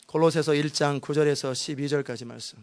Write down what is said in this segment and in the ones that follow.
골로새서 1장 9절에서 12절까지 말씀.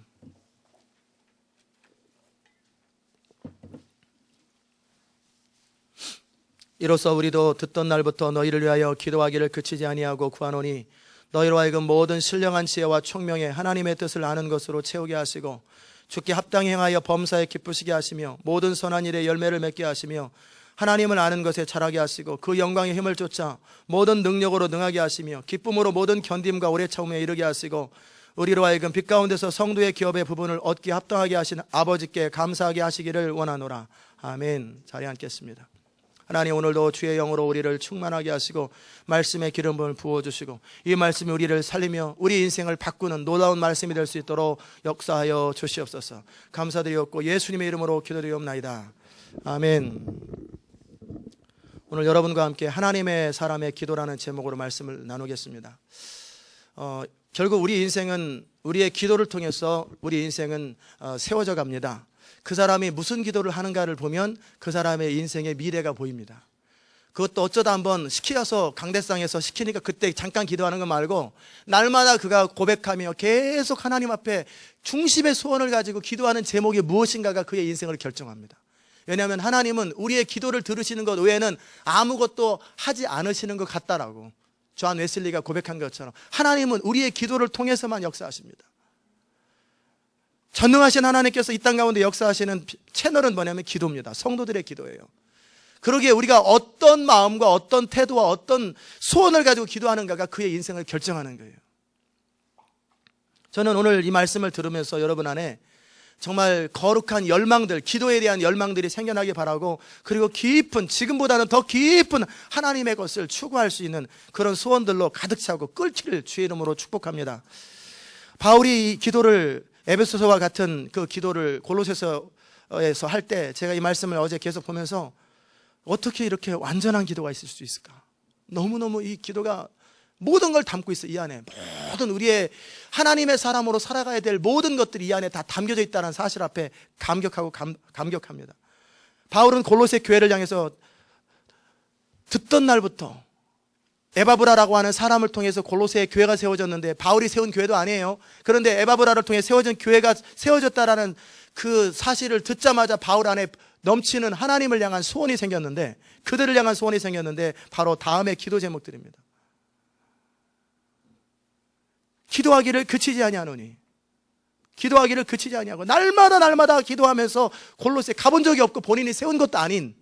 이로써 우리도 듣던 날부터 너희를 위하여 기도하기를 그치지 아니하고 구하노니 너희로 하여금 모든 신령한 지혜와 총명에 하나님의 뜻을 아는 것으로 채우게 하시고 주께 합당히 행하여 범사에 기쁘시게 하시며 모든 선한 일에 열매를 맺게 하시며 하나님을 아는 것에 자라게 하시고 그 영광의 힘을 쫓아 모든 능력으로 능하게 하시며 기쁨으로 모든 견딤과 오래 참음에 이르게 하시고 우리로 하여금 빛 가운데서 성도의 기업의 부분을 얻기에 합당하게 하신 아버지께 감사하게 하시기를 원하노라. 아멘. 자리에 앉겠습니다. 하나님, 오늘도 주의 영으로 우리를 충만하게 하시고 말씀의 기름을 부어주시고 이 말씀이 우리를 살리며 우리 인생을 바꾸는 놀라운 말씀이 될 수 있도록 역사하여 주시옵소서. 감사드리옵고 예수님의 이름으로 기도드리옵나이다. 아멘. 오늘 여러분과 함께 하나님의 사람의 기도라는 제목으로 말씀을 나누겠습니다. 결국 우리 인생은 우리의 기도를 통해서 우리 인생은 세워져 갑니다. 그 사람이 무슨 기도를 하는가를 보면 그 사람의 인생의 미래가 보입니다. 그것도 어쩌다 한번 시켜서 강대상에서 시키니까 그때 잠깐 기도하는 거 말고 날마다 그가 고백하며 계속 하나님 앞에 중심의 소원을 가지고 기도하는 제목이 무엇인가가 그의 인생을 결정합니다. 왜냐하면 하나님은 우리의 기도를 들으시는 것 외에는 아무것도 하지 않으시는 것 같다라고 존 웨슬리가 고백한 것처럼 하나님은 우리의 기도를 통해서만 역사하십니다. 전능하신 하나님께서 이 땅 가운데 역사하시는 채널은 뭐냐면 기도입니다. 성도들의 기도예요. 그러기에 우리가 어떤 마음과 어떤 태도와 어떤 소원을 가지고 기도하는가가 그의 인생을 결정하는 거예요. 저는 오늘 이 말씀을 들으면서 여러분 안에 정말 거룩한 열망들, 기도에 대한 열망들이 생겨나길 바라고 그리고 깊은, 지금보다는 더 깊은 하나님의 것을 추구할 수 있는 그런 소원들로 가득 차고 끓기를 주의 이름으로 축복합니다. 바울이 이 기도를 에베소서와 같은 그 기도를 골로새서에서 할 때 제가 이 말씀을 어제 계속 보면서 어떻게 이렇게 완전한 기도가 있을 수 있을까? 너무너무 이 기도가 모든 걸 담고 있어. 이 안에 모든 우리의 하나님의 사람으로 살아가야 될 모든 것들이 이 안에 다 담겨져 있다는 사실 앞에 감격하고 감격합니다. 바울은 골로새 교회를 향해서 듣던 날부터 에바브라라고 하는 사람을 통해서 골로새의 교회가 세워졌는데 바울이 세운 교회도 아니에요. 그런데 에바브라를 통해 세워진 교회가 세워졌다라는 그 사실을 듣자마자 바울 안에 넘치는 하나님을 향한 소원이 생겼는데, 그들을 향한 소원이 생겼는데 바로 다음의 기도 제목들입니다. 기도하기를 그치지 아니하노니, 기도하기를 그치지 아니하고 날마다 기도하면서 골로새 가본 적이 없고 본인이 세운 것도 아닌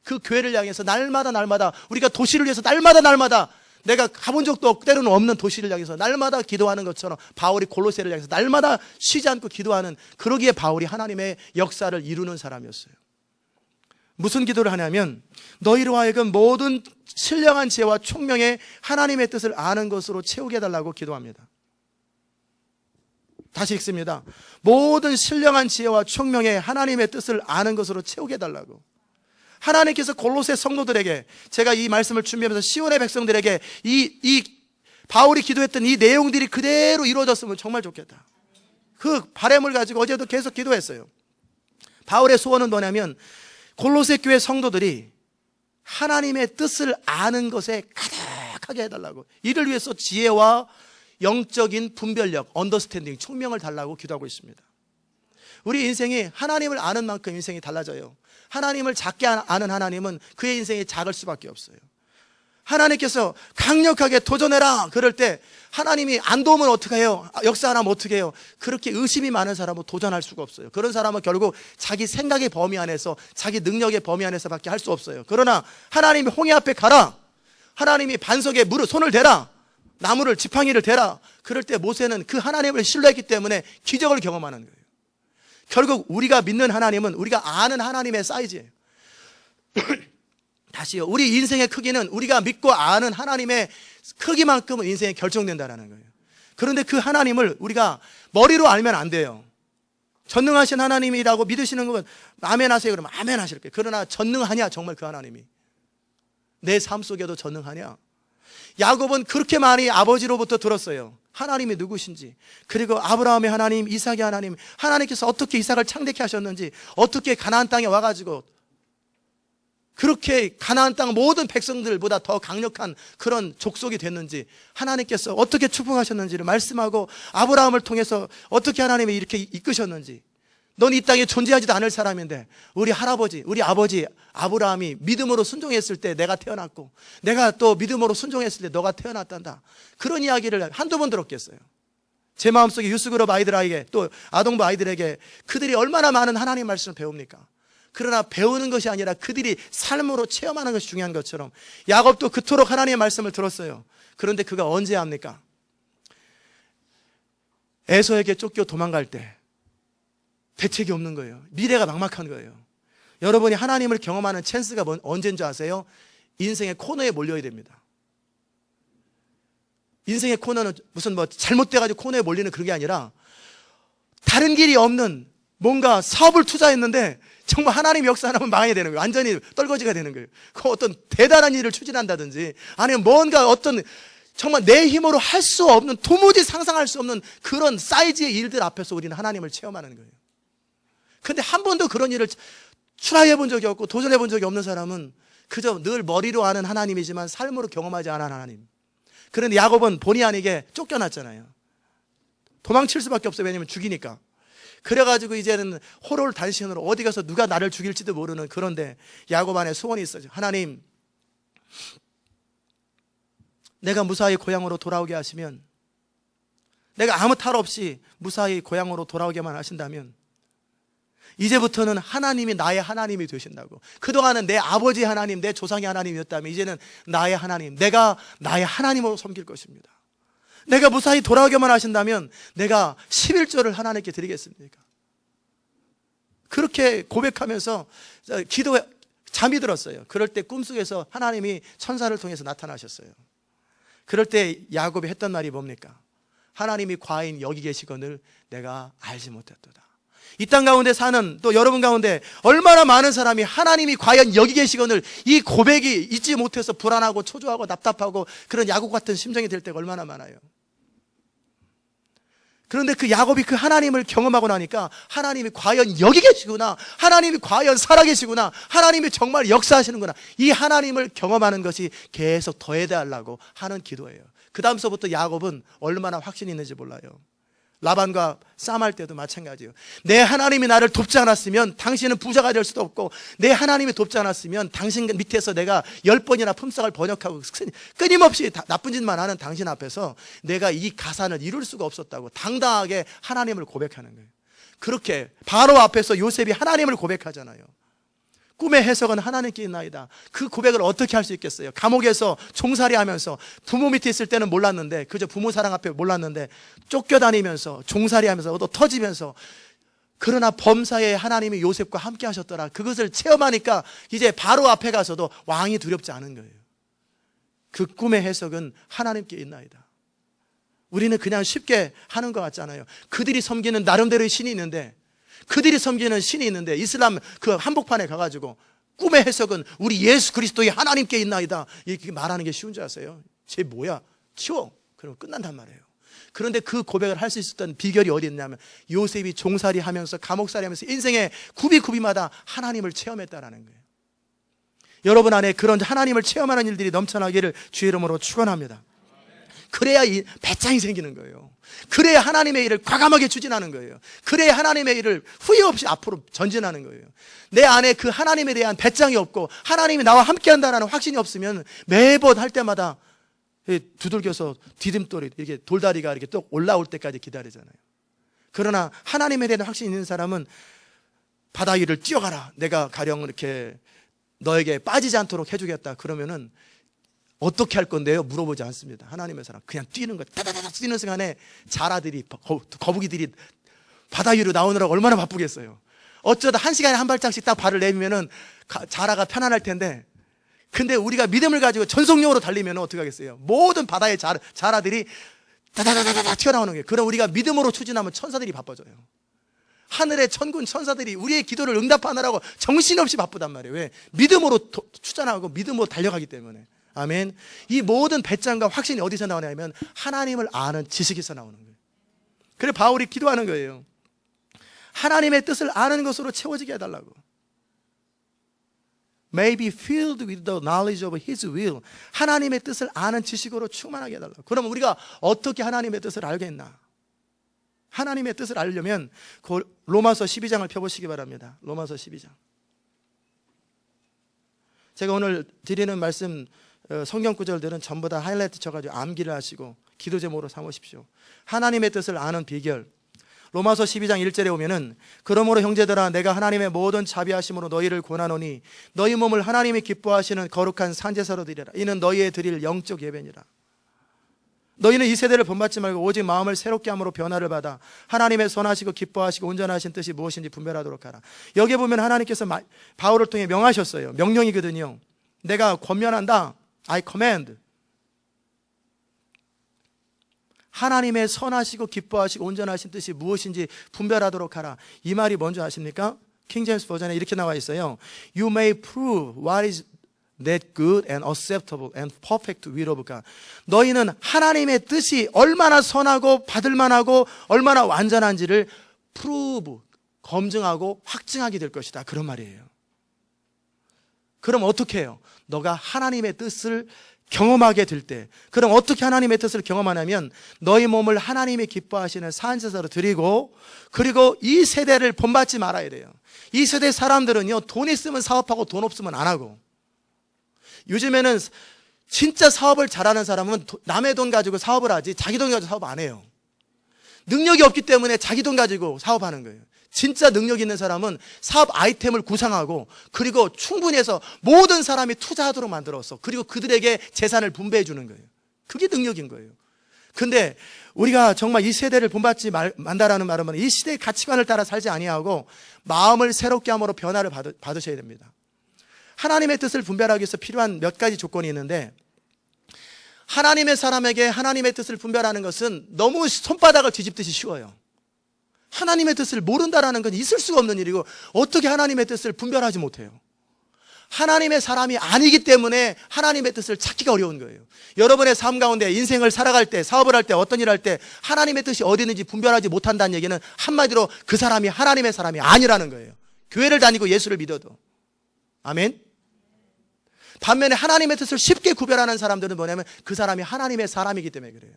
그 교회를 향해서 날마다 우리가 도시를 위해서 날마다 내가 가본 적도 없고 때로는 없는 도시를 향해서 날마다 기도하는 것처럼 바울이 골로새를 향해서 날마다 쉬지 않고 기도하는, 그러기에 바울이 하나님의 역사를 이루는 사람이었어요. 무슨 기도를 하냐면 너희로 하여금 모든 신령한 지혜와 총명에 하나님의 뜻을 아는 것으로 채우게 해달라고 기도합니다. 다시 읽습니다. 모든 신령한 지혜와 총명에 하나님의 뜻을 아는 것으로 채우게 해달라고. 하나님께서 골로새 성도들에게, 제가 이 말씀을 준비하면서 시온의 백성들에게 이 바울이 기도했던 이 내용들이 그대로 이루어졌으면 정말 좋겠다. 그 바람을 가지고 어제도 계속 기도했어요. 바울의 소원은 뭐냐면 골로새 교회 성도들이 하나님의 뜻을 아는 것에 가득하게 해달라고, 이를 위해서 지혜와 영적인 분별력, 언더스탠딩, 총명을 달라고 기도하고 있습니다. 우리 인생이 하나님을 아는 만큼 인생이 달라져요. 하나님을 작게 아는 하나님은 그의 인생이 작을 수밖에 없어요. 하나님께서 강력하게 도전해라 그럴 때 하나님이 안 도우면 어떻게 해요? 역사 안 하면 어떻게 해요? 그렇게 의심이 많은 사람은 도전할 수가 없어요. 그런 사람은 결국 자기 생각의 범위 안에서, 자기 능력의 범위 안에서밖에 할 수 없어요. 그러나 하나님이 홍해 앞에 가라, 하나님이 반석에 손을 대라, 나무를 지팡이를 대라, 그럴 때 모세는 그 하나님을 신뢰했기 때문에 기적을 경험하는 거예요. 결국 우리가 믿는 하나님은 우리가 아는 하나님의 사이즈예요. 다시요, 우리 인생의 크기는 우리가 믿고 아는 하나님의 크기만큼은 인생이 결정된다는 거예요. 그런데 그 하나님을 우리가 머리로 알면 안 돼요. 전능하신 하나님이라고 믿으시는 건 아멘 하세요 그러면 아멘 하실 거예요. 그러나 전능하냐 정말 그 하나님이? 내 삶 속에도 전능하냐? 야곱은 그렇게 많이 아버지로부터 들었어요. 하나님이 누구신지, 그리고 아브라함의 하나님, 이삭의 하나님, 하나님께서 어떻게 이삭을 창대케 하셨는지, 어떻게 가나안 땅에 와가지고 그렇게 가나안 땅 모든 백성들보다 더 강력한 그런 족속이 됐는지, 하나님께서 어떻게 축복하셨는지를 말씀하고 아브라함을 통해서 어떻게 하나님이 이렇게 이끄셨는지, 넌 이 땅에 존재하지도 않을 사람인데 우리 할아버지, 우리 아버지 아브라함이 믿음으로 순종했을 때 내가 태어났고, 내가 또 믿음으로 순종했을 때 너가 태어났단다. 그런 이야기를 한두 번 들었겠어요. 제 마음속에 유스그룹 아이들에게, 또 아동부 아이들에게 그들이 얼마나 많은 하나님 말씀을 배웁니까? 그러나 배우는 것이 아니라 그들이 삶으로 체험하는 것이 중요한 것처럼 야곱도 그토록 하나님의 말씀을 들었어요. 그런데 그가 언제 합니까? 에서에게 쫓겨 도망갈 때 대책이 없는 거예요. 미래가 막막한 거예요. 여러분이 하나님을 경험하는 찬스가 언제인 줄 아세요? 인생의 코너에 몰려야 됩니다. 인생의 코너는 무슨 잘못돼가지고 코너에 몰리는 그런 게 아니라, 다른 길이 없는 뭔가 사업을 투자했는데 정말 하나님 역사 하나면 망하게 되는 거예요. 완전히 떨거지가 되는 거예요. 그 어떤 대단한 일을 추진한다든지, 아니면 뭔가 어떤 정말 내 힘으로 할 수 없는, 도무지 상상할 수 없는 그런 사이즈의 일들 앞에서 우리는 하나님을 체험하는 거예요. 근데 한 번도 그런 일을 트라이 해본 적이 없고 도전해 본 적이 없는 사람은 그저 늘 머리로 아는 하나님이지만 삶으로 경험하지 않은 하나님. 그런데 야곱은 본의 아니게 쫓겨났잖아요. 도망칠 수밖에 없어요. 왜냐하면 죽이니까. 그래가지고 이제는 호롤 단신으로 어디 가서 누가 나를 죽일지도 모르는, 그런데 야곱 안에 소원이 있어요. 하나님, 내가 무사히 고향으로 돌아오게 하시면, 내가 아무 탈 없이 무사히 고향으로 돌아오게만 하신다면 이제부터는 하나님이 나의 하나님이 되신다고. 그동안은 내 아버지 하나님, 내 조상의 하나님이었다면 이제는 나의 하나님, 내가 나의 하나님으로 섬길 것입니다. 내가 무사히 돌아오게만 하신다면 내가 11조를 하나님께 드리겠습니까? 그렇게 고백하면서 기도에 잠이 들었어요. 그럴 때 꿈속에서 하나님이 천사를 통해서 나타나셨어요. 그럴 때 야곱이 했던 말이 뭡니까? 하나님이 과연 여기 계시거늘 내가 알지 못했도다. 이 땅 가운데 사는 또 여러분 가운데 얼마나 많은 사람이 하나님이 과연 여기 계시거늘 이 고백이 잊지 못해서 불안하고 초조하고 답답하고 그런 야곱 같은 심정이 될 때가 얼마나 많아요. 그런데 그 야곱이 그 하나님을 경험하고 나니까 하나님이 과연 여기 계시구나, 하나님이 과연 살아계시구나, 하나님이 정말 역사하시는구나, 이 하나님을 경험하는 것이 계속 더해달라고 하는 기도예요. 그 다음서부터 야곱은 얼마나 확신이 있는지 몰라요. 라반과 싸움할 때도 마찬가지예요. 내 하나님이 나를 돕지 않았으면 당신은 부자가 될 수도 없고, 내 하나님이 돕지 않았으면 당신 밑에서 내가 10번이나 품삯을 번역하고 끊임없이 나쁜 짓만 하는 당신 앞에서 내가 이 가산을 이룰 수가 없었다고 당당하게 하나님을 고백하는 거예요. 그렇게 바로 앞에서 요셉이 하나님을 고백하잖아요. 꿈의 해석은 하나님께 있나이다. 그 고백을 어떻게 할 수 있겠어요? 감옥에서 종살이 하면서 부모 밑에 있을 때는 몰랐는데, 그저 부모 사랑 앞에 몰랐는데 쫓겨다니면서 종살이 하면서 또 터지면서, 그러나 범사에 하나님이 요셉과 함께 하셨더라. 그것을 체험하니까 이제 바로 앞에 가서도 왕이 두렵지 않은 거예요. 그 꿈의 해석은 하나님께 있나이다. 우리는 그냥 쉽게 하는 것 같잖아요. 그들이 섬기는 나름대로의 신이 있는데, 그들이 섬기는 신이 있는데 이슬람 그 한복판에 가가지고 꿈의 해석은 우리 예수 그리스도의 하나님께 있나이다 이렇게 말하는 게 쉬운 줄 아세요? 쟤 뭐야? 치워. 그러면 끝난단 말이에요. 그런데 그 고백을 할 수 있었던 비결이 어디 있냐면, 요셉이 종살이 하면서 감옥살이 하면서 인생의 굽이굽이마다 하나님을 체험했다라는 거예요. 여러분 안에 그런 하나님을 체험하는 일들이 넘쳐나기를 주의 이름으로 축원합니다. 그래야 이 배짱이 생기는 거예요. 그래야 하나님의 일을 과감하게 추진하는 거예요. 그래야 하나님의 일을 후회 없이 앞으로 전진하는 거예요. 내 안에 그 하나님에 대한 배짱이 없고 하나님이 나와 함께 한다는 확신이 없으면 매번 할 때마다 두들겨서 디딤돌이 이렇게 돌다리가 이렇게 또 올라올 때까지 기다리잖아요. 그러나 하나님에 대한 확신이 있는 사람은 바다 위를 뛰어가라, 내가 가령 이렇게 너에게 빠지지 않도록 해주겠다 그러면은 어떻게 할 건데요? 물어보지 않습니다. 하나님의 사람 그냥 뛰는 거, 다다다다 뛰는 순간에 자라들이, 거북이들이 바다 위로 나오느라고 얼마나 바쁘겠어요. 어쩌다 1시간에 한 발짝씩 딱 발을 내밀면은 자라가 편안할 텐데, 근데 우리가 믿음을 가지고 전속력으로 달리면 어떻게 하겠어요? 모든 바다의 자라들이 다다다다다 튀어나오는 거예요. 그럼 우리가 믿음으로 추진하면 천사들이 바빠져요. 하늘의 천군 천사들이 우리의 기도를 응답하느라고 정신없이 바쁘단 말이에요. 왜? 믿음으로 추진하고 믿음으로 달려가기 때문에. 아멘. 이 모든 배짱과 확신이 어디서 나오냐면 하나님을 아는 지식에서 나오는 거예요. 그래 바울이 기도하는 거예요. 하나님의 뜻을 아는 것으로 채워지게 해달라고. may be filled with the knowledge of His will. 하나님의 뜻을 아는 지식으로 충만하게 해달라고. 그럼 우리가 어떻게 하나님의 뜻을 알겠나? 하나님의 뜻을 알려면 로마서 12장을 펴보시기 바랍니다. 로마서 12장. 제가 오늘 드리는 말씀 성경 구절들은 전부 다 하이라이트 쳐가지고 암기를 하시고 기도 제목으로 삼으십시오. 하나님의 뜻을 아는 비결. 로마서 12장 1절에 오면은 그러므로 형제들아 내가 하나님의 모든 자비하심으로 너희를 권하노니 너희 몸을 하나님이 기뻐하시는 거룩한 산제사로 드리라. 이는 너희의 드릴 영적 예배니라. 너희는 이 세대를 본받지 말고 오직 마음을 새롭게 함으로 변화를 받아 하나님의 선하시고 기뻐하시고 온전하신 뜻이 무엇인지 분별하도록 하라. 여기에 보면 하나님께서 바울을 통해 명하셨어요. 명령이거든요. 내가 권면한다. I command. 하나님의 선하시고 기뻐하시고 온전하신 뜻이 무엇인지 분별하도록 하라. 이 말이 뭔지 아십니까? 킹제임스 버전에 이렇게 나와 있어요. You may prove what is that good and acceptable and perfect will of God. 너희는 하나님의 뜻이 얼마나 선하고 받을만하고 얼마나 완전한지를 prove, 검증하고 확증하게 될 것이다. 그런 말이에요. 그럼 어떻게 해요? 너가 하나님의 뜻을 경험하게 될 때, 그럼 어떻게 하나님의 뜻을 경험하냐면 너희 몸을 하나님이 기뻐하시는 산제사로 드리고, 그리고 이 세대를 본받지 말아야 돼요. 이 세대 사람들은요, 돈 있으면 사업하고 돈 없으면 안 하고, 요즘에는 진짜 사업을 잘하는 사람은 남의 돈 가지고 사업을 하지 자기 돈 가지고 사업 안 해요. 능력이 없기 때문에 자기 돈 가지고 사업하는 거예요. 진짜 능력 있는 사람은 사업 아이템을 구상하고, 그리고 충분히 해서 모든 사람이 투자하도록 만들었어. 그리고 그들에게 재산을 분배해 주는 거예요. 그게 능력인 거예요. 근데 우리가 정말 이 세대를 본받지 만다라는 말은 이 시대의 가치관을 따라 살지 아니하고 마음을 새롭게 함으로 변화를 받으셔야 됩니다. 하나님의 뜻을 분별하기 위해서 필요한 몇 가지 조건이 있는데, 하나님의 사람에게 하나님의 뜻을 분별하는 것은 너무 손바닥을 뒤집듯이 쉬워요. 하나님의 뜻을 모른다라는 건 있을 수가 없는 일이고, 어떻게 하나님의 뜻을 분별하지 못해요? 하나님의 사람이 아니기 때문에 하나님의 뜻을 찾기가 어려운 거예요. 여러분의 삶 가운데 인생을 살아갈 때, 사업을 할 때, 어떤 일을 할 때 하나님의 뜻이 어디 있는지 분별하지 못한다는 얘기는 한마디로 그 사람이 하나님의 사람이 아니라는 거예요. 교회를 다니고 예수를 믿어도. 아멘. 반면에 하나님의 뜻을 쉽게 구별하는 사람들은 뭐냐면 그 사람이 하나님의 사람이기 때문에 그래요.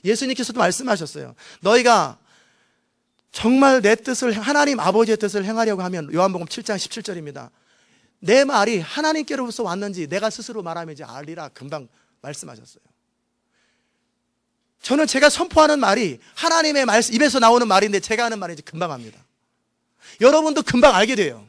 예수님께서도 말씀하셨어요. 너희가 정말 내 뜻을, 하나님 아버지의 뜻을 행하려고 하면, 요한복음 7장 17절입니다. 내 말이 하나님께로부터 왔는지 내가 스스로 말하면지 알리라. 금방 말씀하셨어요. 저는 제가 선포하는 말이 하나님의 말씀, 입에서 나오는 말인데 제가 하는 말인지 금방 압니다. 여러분도 금방 알게 돼요.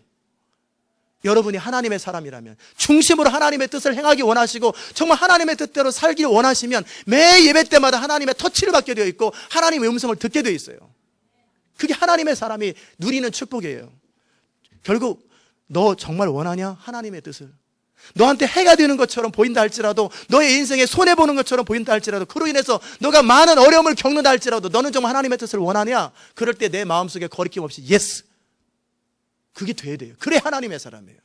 여러분이 하나님의 사람이라면, 중심으로 하나님의 뜻을 행하기 원하시고 정말 하나님의 뜻대로 살기 원하시면 매 예배 때마다 하나님의 터치를 받게 되어 있고 하나님의 음성을 듣게 되어 있어요. 그게 하나님의 사람이 누리는 축복이에요. 결국 너 정말 원하냐? 하나님의 뜻을. 너한테 해가 되는 것처럼 보인다 할지라도, 너의 인생에 손해보는 것처럼 보인다 할지라도, 그로 인해서 너가 많은 어려움을 겪는다 할지라도 너는 정말 하나님의 뜻을 원하냐? 그럴 때 내 마음속에 거리낌 없이 예스, 그게 돼야 돼요. 그래 하나님의 사람이에요.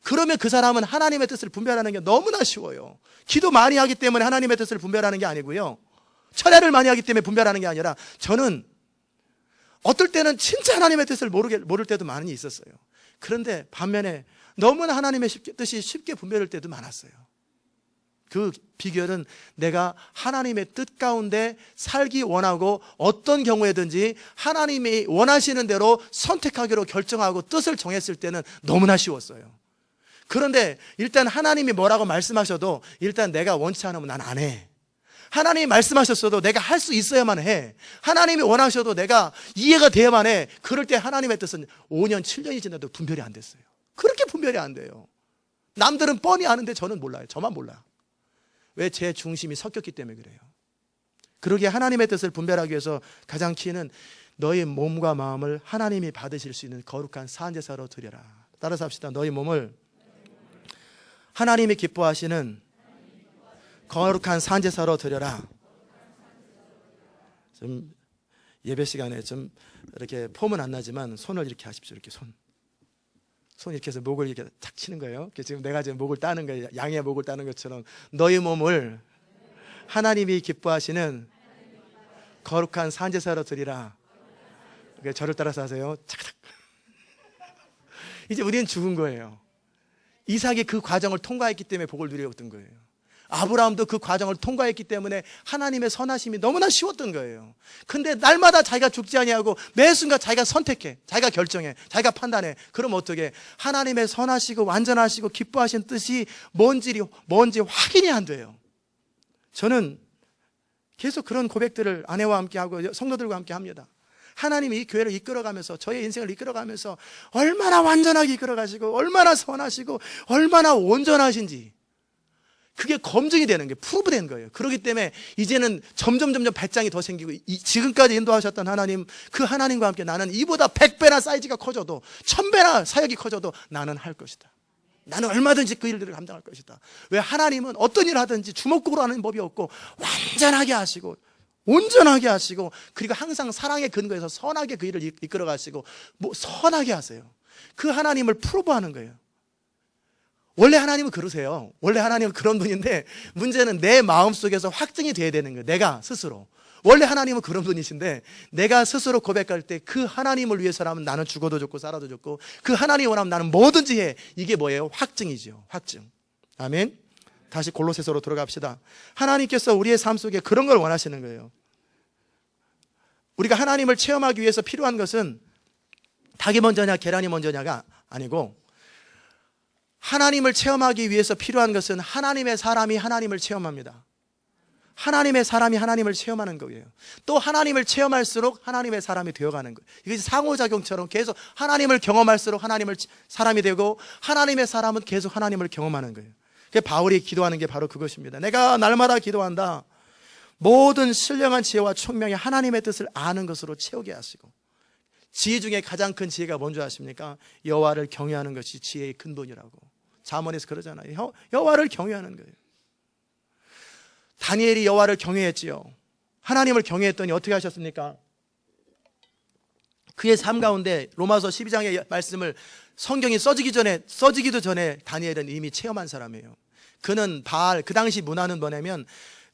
그러면 그 사람은 하나님의 뜻을 분별하는 게 너무나 쉬워요. 기도 많이 하기 때문에 하나님의 뜻을 분별하는 게 아니고요, 철야를 많이 하기 때문에 분별하는 게 아니라, 저는 어떨 때는 진짜 하나님의 뜻을 모를 때도 많이 있었어요. 그런데 반면에 너무나 하나님의 뜻이 쉽게 분별될 때도 많았어요. 그 비결은 내가 하나님의 뜻 가운데 살기 원하고 어떤 경우에든지 하나님이 원하시는 대로 선택하기로 결정하고 뜻을 정했을 때는 너무나 쉬웠어요. 그런데 일단 하나님이 뭐라고 말씀하셔도 일단 내가 원치 않으면 난 안 해. 하나님이 말씀하셨어도 내가 할 수 있어야만 해. 하나님이 원하셔도 내가 이해가 돼야만 해. 그럴 때 하나님의 뜻은 5년, 7년이 지나도 분별이 안 됐어요. 그렇게 분별이 안 돼요. 남들은 뻔히 아는데 저는 몰라요. 저만 몰라요. 왜? 제 중심이 섞였기 때문에 그래요. 그러기에 하나님의 뜻을 분별하기 위해서 가장 키는 너의 몸과 마음을 하나님이 받으실 수 있는 거룩한 산제사로 드려라. 따라서 합시다. 너희 몸을 하나님이 기뻐하시는 거룩한 산제사로 드려라. 좀 예배 시간에 좀 이렇게 폼은 안 나지만 손을 이렇게 하십시오. 이렇게 손 이렇게 해서 목을 이렇게 탁 치는 거예요. 지금 내가 지금 목을 따는 거예요. 양의 목을 따는 것처럼 너희 몸을 하나님이 기뻐하시는 거룩한 산제사로 드리라. 저를 따라서 하세요. 착착. 이제 우리는 죽은 거예요. 이삭이 그 과정을 통과했기 때문에 복을 누렸던 거예요. 아브라함도 그 과정을 통과했기 때문에 하나님의 선하심이 너무나 쉬웠던 거예요. 근데 날마다 자기가 죽지 아니하고 매 순간 자기가 선택해, 자기가 결정해, 자기가 판단해. 그럼 어떻게? 하나님의 선하시고 완전하시고 기뻐하신 뜻이 뭔지 확인이 안 돼요. 저는 계속 그런 고백들을 아내와 함께 하고 성도들과 함께 합니다. 하나님이 이 교회를 이끌어가면서, 저의 인생을 이끌어가면서 얼마나 완전하게 이끌어가시고 얼마나 선하시고 얼마나 온전하신지 그게 검증이 되는 거예요. 프루브된 거예요. 그렇기 때문에 이제는 점점 배짱이 더 생기고, 지금까지 인도하셨던 하나님, 그 하나님과 함께 나는 이보다 100배나 사이즈가 커져도 1000배나 사역이 커져도 나는 할 것이다. 나는 얼마든지 그 일들을 감당할 것이다. 왜? 하나님은 어떤 일을 하든지 주먹구로 하는 법이 없고 완전하게 하시고 온전하게 하시고, 그리고 항상 사랑의 근거에서 선하게 그 일을 이끌어 가시고 선하게 하세요. 그 하나님을 프로브하는 거예요. 원래 하나님은 그러세요. 원래 하나님은 그런 분인데 문제는 내 마음속에서 확증이 돼야 되는 거예요. 내가 스스로. 원래 하나님은 그런 분이신데 내가 스스로 고백할 때 그 하나님을 위해서라면 나는 죽어도 좋고 살아도 좋고, 그 하나님이 원하면 나는 뭐든지 해. 이게 뭐예요? 확증이죠. 확증. 아멘. 다시 골로새서로 돌아갑시다. 하나님께서 우리의 삶 속에 그런 걸 원하시는 거예요. 우리가 하나님을 체험하기 위해서 필요한 것은 닭이 먼저냐 계란이 먼저냐가 아니고, 하나님을 체험하기 위해서 필요한 것은 하나님의 사람이 하나님을 체험합니다. 하나님의 사람이 하나님을 체험하는 거예요. 또 하나님을 체험할수록 하나님의 사람이 되어가는 거예요. 이게 상호작용처럼 계속 하나님을 경험할수록 하나님을 사람이 되고, 하나님의 사람은 계속 하나님을 경험하는 거예요. 바울이 기도하는 게 바로 그것입니다. 내가 날마다 기도한다. 모든 신령한 지혜와 총명이 하나님의 뜻을 아는 것으로 채우게 하시고. 지혜 중에 가장 큰 지혜가 뭔지 아십니까? 여호와를 경외하는 것이 지혜의 근본이라고. 잠언에서 그러잖아요. 여호와를 경외하는 거예요. 다니엘이 여호와를 경외했지요. 하나님을 경외했더니 어떻게 하셨습니까? 그의 삶 가운데 로마서 12장의 말씀을 성경이 써지기도 전에 다니엘은 이미 체험한 사람이에요. 그는 그 당시 문화는 뭐냐면,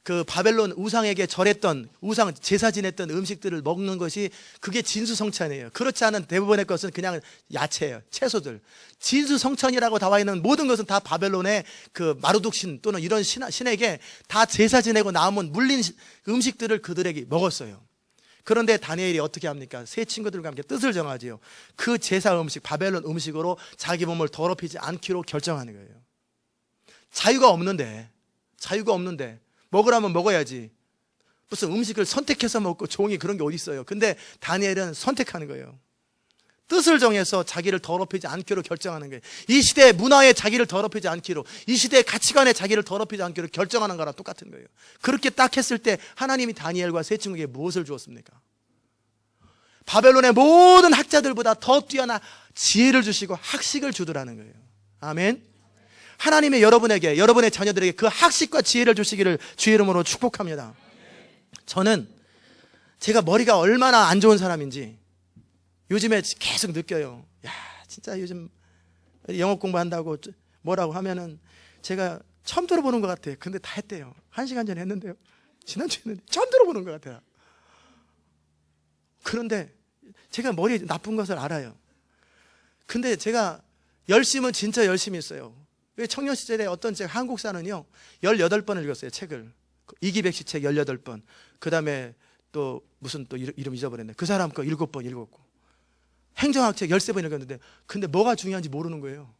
그 바벨론 우상에게 절했던, 우상 제사 지냈던 음식들을 먹는 것이 그게 진수성찬이에요. 그렇지 않은 대부분의 것은 그냥 야채예요. 채소들. 진수성찬이라고 나와 있는 모든 것은 다 바벨론의 그 마르둑신 또는 이런 신에게 다 제사 지내고 남은 물린 음식들을 그들에게 먹었어요. 그런데 다니엘이 어떻게 합니까? 세 친구들과 함께 뜻을 정하지요. 그 제사 음식, 바벨론 음식으로 자기 몸을 더럽히지 않기로 결정하는 거예요. 자유가 없는데 먹으라면 먹어야지. 무슨 음식을 선택해서 먹고 종이 그런 게 어디 있어요. 근데 다니엘은 선택하는 거예요. 뜻을 정해서 자기를 더럽히지 않기로 결정하는 거예요. 이 시대의 문화에 자기를 더럽히지 않기로, 이 시대의 가치관에 자기를 더럽히지 않기로 결정하는 거랑 똑같은 거예요. 그렇게 딱 했을 때 하나님이 다니엘과 세 친구에게 무엇을 주었습니까? 바벨론의 모든 학자들보다 더 뛰어난 지혜를 주시고 학식을 주더라는 거예요. 아멘. 하나님의 여러분에게, 여러분의 자녀들에게 그 학식과 지혜를 주시기를 주의 이름으로 축복합니다. 저는 제가 머리가 얼마나 안 좋은 사람인지 요즘에 계속 느껴요. 야, 진짜 요즘 영어 공부한다고 뭐라고 하면은 제가 처음 들어보는 것 같아요. 근데 다 했대요. 1시간 전에 했는데요. 지난주에 했는데 처음 들어보는 것 같아요. 그런데 제가 머리 나쁜 것을 알아요. 근데 제가 열심은 진짜 열심히 했어요. 왜? 청년 시절에 어떤 책, 한국사는요 18번을 읽었어요. 책을. 이기백 씨 책 18번. 그 다음에 또 무슨 또 이름 잊어버렸네. 그 사람 거 7번 읽었고, 행정학 책 13번 읽었는데, 근데 뭐가 중요한지 모르는 거예요.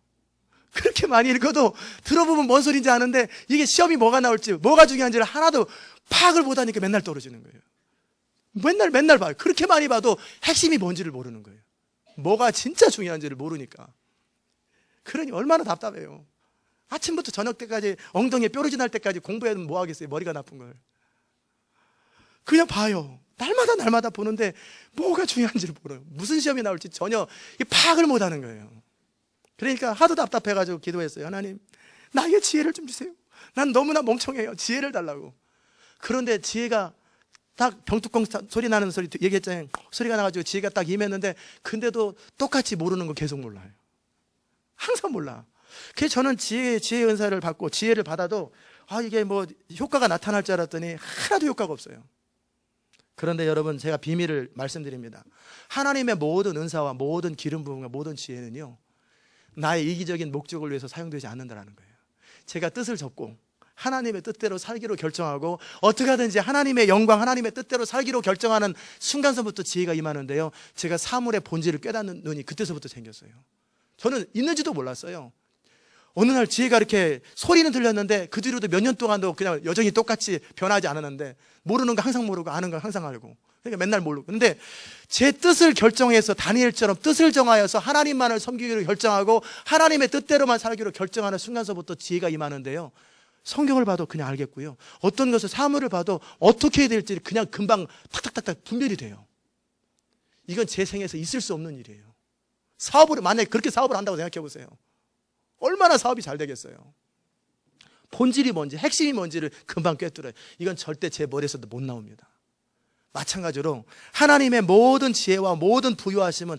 그렇게 많이 읽어도 들어보면 뭔 소리인지 아는데 이게 시험이 뭐가 나올지, 뭐가 중요한지를 하나도 파악을 못하니까 맨날 떨어지는 거예요. 맨날 봐요. 그렇게 많이 봐도 핵심이 뭔지를 모르는 거예요. 뭐가 진짜 중요한지를 모르니까. 그러니 얼마나 답답해요. 아침부터 저녁 때까지 엉덩이에 뾰루지 날 때까지 공부해도 뭐 하겠어요. 머리가 나쁜 걸. 그냥 봐요. 날마다 보는데 뭐가 중요한지를 몰라요. 무슨 시험이 나올지 전혀 파악을 못하는 거예요. 그러니까 하도 답답해가지고 기도했어요. 하나님, 나에게 지혜를 좀 주세요. 난 너무나 멍청해요. 지혜를 달라고. 그런데 지혜가 딱 병뚜껑 소리 나는 소리 얘기했잖아요. 소리가 나가지고 지혜가 딱 임했는데, 근데도 똑같이 모르는 거 계속 몰라요. 항상 몰라. 그래서 저는 지혜 은사를 받고 지혜를 받아도 이게 뭐 효과가 나타날 줄 알았더니 하나도 효과가 없어요. 그런데 여러분, 제가 비밀을 말씀드립니다. 하나님의 모든 은사와 모든 기름 부음과 모든 지혜는요, 나의 이기적인 목적을 위해서 사용되지 않는다는 거예요. 제가 뜻을 접고 하나님의 뜻대로 살기로 결정하고 어떻게 하든지 하나님의 영광, 하나님의 뜻대로 살기로 결정하는 순간서부터 지혜가 임하는데요, 제가 사물의 본질을 깨닫는 눈이 그때서부터 생겼어요. 저는 있는지도 몰랐어요. 어느 날 지혜가 이렇게 소리는 들렸는데 그 뒤로도 몇 년 동안도 그냥 여전히 똑같이 변하지 않았는데, 모르는 거 항상 모르고 아는 거 항상 알고, 그러니까 맨날 모르고. 근데 제 뜻을 결정해서 다니엘처럼 뜻을 정하여서 하나님만을 섬기기로 결정하고 하나님의 뜻대로만 살기로 결정하는 순간서부터 지혜가 임하는데요, 성경을 봐도 그냥 알겠고요, 어떤 것을 사물을 봐도 어떻게 해야 될지 그냥 금방 탁탁탁탁 분별이 돼요. 이건 제 생에서 있을 수 없는 일이에요. 만약에 그렇게 사업을 한다고 생각해 보세요. 얼마나 사업이 잘 되겠어요. 본질이 뭔지, 핵심이 뭔지를 금방 꿰뚫어요. 이건 절대 제 머리에서도 못 나옵니다. 마찬가지로 하나님의 모든 지혜와 모든 부유하심은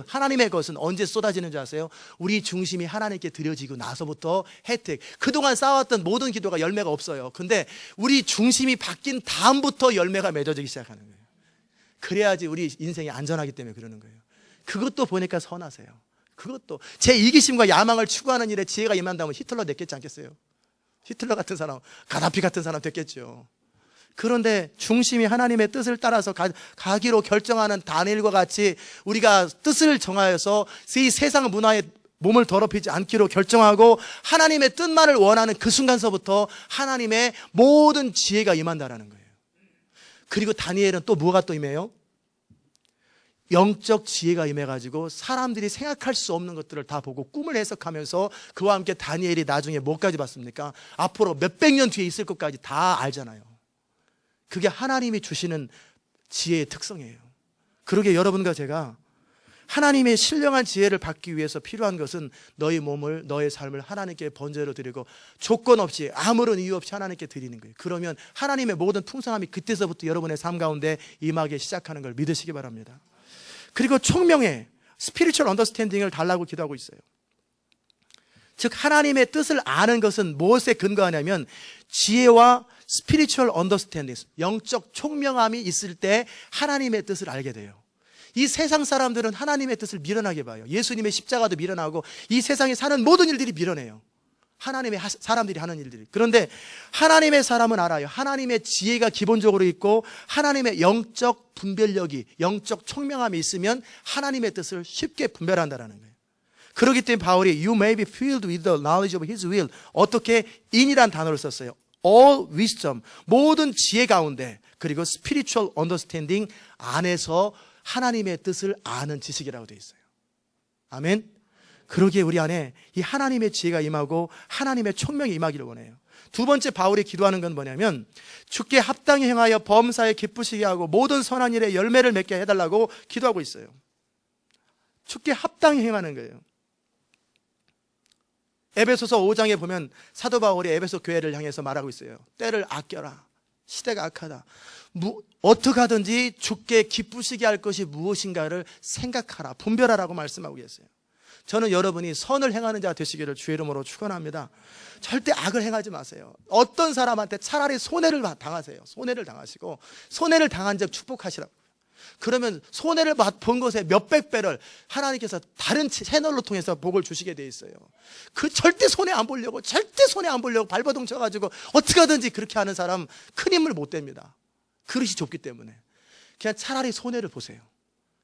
하나님의 것은 언제 쏟아지는 줄 아세요? 우리 중심이 하나님께 드려지고 나서부터 혜택. 그동안 쌓아왔던 모든 기도가 열매가 없어요. 근데 우리 중심이 바뀐 다음부터 열매가 맺어지기 시작하는 거예요. 그래야지 우리 인생이 안전하기 때문에 그러는 거예요. 그것도 보니까 선하세요. 그것도 제 이기심과 야망을 추구하는 일에 지혜가 임한다면 히틀러 됐겠지 않겠어요? 히틀러 같은 사람, 가다피 같은 사람 됐겠죠. 그런데 중심이 하나님의 뜻을 따라서 가기로 결정하는 다니엘과 같이 우리가 뜻을 정하여서 이 세상 문화에 몸을 더럽히지 않기로 결정하고 하나님의 뜻만을 원하는 그 순간서부터 하나님의 모든 지혜가 임한다라는 거예요. 그리고 다니엘은 또 뭐가 또 임해요? 영적 지혜가 임해가지고 사람들이 생각할 수 없는 것들을 다 보고 꿈을 해석하면서, 그와 함께 다니엘이 나중에 뭐까지 봤습니까? 앞으로 몇백 년 뒤에 있을 것까지 다 알잖아요. 그게 하나님이 주시는 지혜의 특성이에요. 그러게 여러분과 제가 하나님의 신령한 지혜를 받기 위해서 필요한 것은 너의 몸을, 너의 삶을 하나님께 번제로 드리고 조건 없이 아무런 이유 없이 하나님께 드리는 거예요. 그러면 하나님의 모든 풍성함이 그때서부터 여러분의 삶 가운데 임하기 시작하는 걸 믿으시기 바랍니다. 그리고 총명의 스피리추얼 언더스탠딩을 달라고 기도하고 있어요. 즉 하나님의 뜻을 아는 것은 무엇에 근거하냐면 지혜와 스피리추얼 언더스탠딩, 영적 총명함이 있을 때 하나님의 뜻을 알게 돼요. 이 세상 사람들은 하나님의 뜻을 미련하게 봐요. 예수님의 십자가도 미련하고 이 세상에 사는 모든 일들이 미련해요. 하나님의 사람들이 하는 일들이. 그런데 하나님의 사람은 알아요. 하나님의 지혜가 기본적으로 있고 하나님의 영적 분별력이, 영적 총명함이 있으면 하나님의 뜻을 쉽게 분별한다는 거예요. 그렇기 때문에 바울이 You may be filled with the knowledge of His will, 어떻게 in이란 단어를 썼어요. All wisdom, 모든 지혜 가운데, 그리고 spiritual understanding 안에서 하나님의 뜻을 아는 지식이라고 되어 있어요. 아멘. 그러기에 우리 안에 이 하나님의 지혜가 임하고 하나님의 총명이 임하기를 원해요. 두 번째 바울이 기도하는 건 뭐냐면 주께 합당히 행하여 범사에 기쁘시게 하고 모든 선한 일에 열매를 맺게 해달라고 기도하고 있어요. 주께 합당히 행하는 거예요. 에베소서 5장에 보면 사도 바울이 에베소 교회를 향해서 말하고 있어요. 때를 아껴라. 시대가 악하다. 어떻게 하든지 주께 기쁘시게 할 것이 무엇인가를 생각하라. 분별하라고 말씀하고 계세요. 저는 여러분이 선을 행하는 자가 되시기를 주의 이름으로 축원합니다. 절대 악을 행하지 마세요. 어떤 사람한테 차라리 손해를 당하세요. 손해를 당하시고 손해를 당한 적 축복하시라고. 그러면 손해를 본 것에 몇백 배를 하나님께서 다른 채널로 통해서 복을 주시게 돼 있어요. 그 절대 손해 안 보려고 발버둥 쳐가지고 어떻게 하든지 그렇게 하는 사람 큰 힘을 못 댑니다. 그릇이 좁기 때문에. 그냥 차라리 손해를 보세요.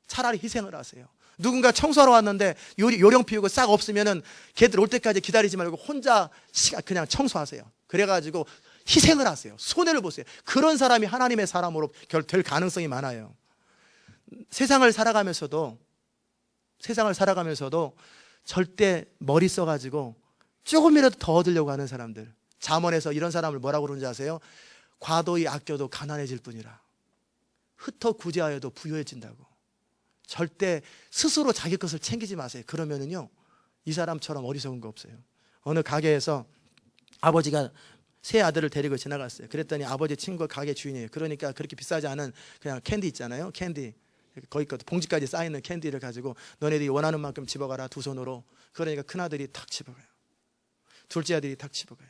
차라리 희생을 하세요. 누군가 청소하러 왔는데 요령 피우고 싹 없으면은 걔들 올 때까지 기다리지 말고 혼자 그냥 청소하세요. 그래가지고 희생을 하세요. 손해를 보세요. 그런 사람이 하나님의 사람으로 될 가능성이 많아요. 세상을 살아가면서도 절대 머리 써가지고 조금이라도 더 얻으려고 하는 사람들, 잠언에서 이런 사람을 뭐라고 그러는지 아세요? 과도히 아껴도 가난해질 뿐이라, 흩어 구제하여도 부유해진다고. 절대 스스로 자기 것을 챙기지 마세요. 그러면은요, 이 사람처럼 어리석은 거 없어요. 어느 가게에서 아버지가 세 아들을 데리고 지나갔어요. 그랬더니 아버지 친구 가게 주인이에요. 그러니까 그렇게 비싸지 않은 그냥 캔디 있잖아요. 캔디. 거기 봉지까지 쌓이는 캔디를 가지고 너네들이 원하는 만큼 집어가라, 두 손으로. 그러니까 큰아들이 탁 집어가요. 둘째 아들이 탁 집어가요.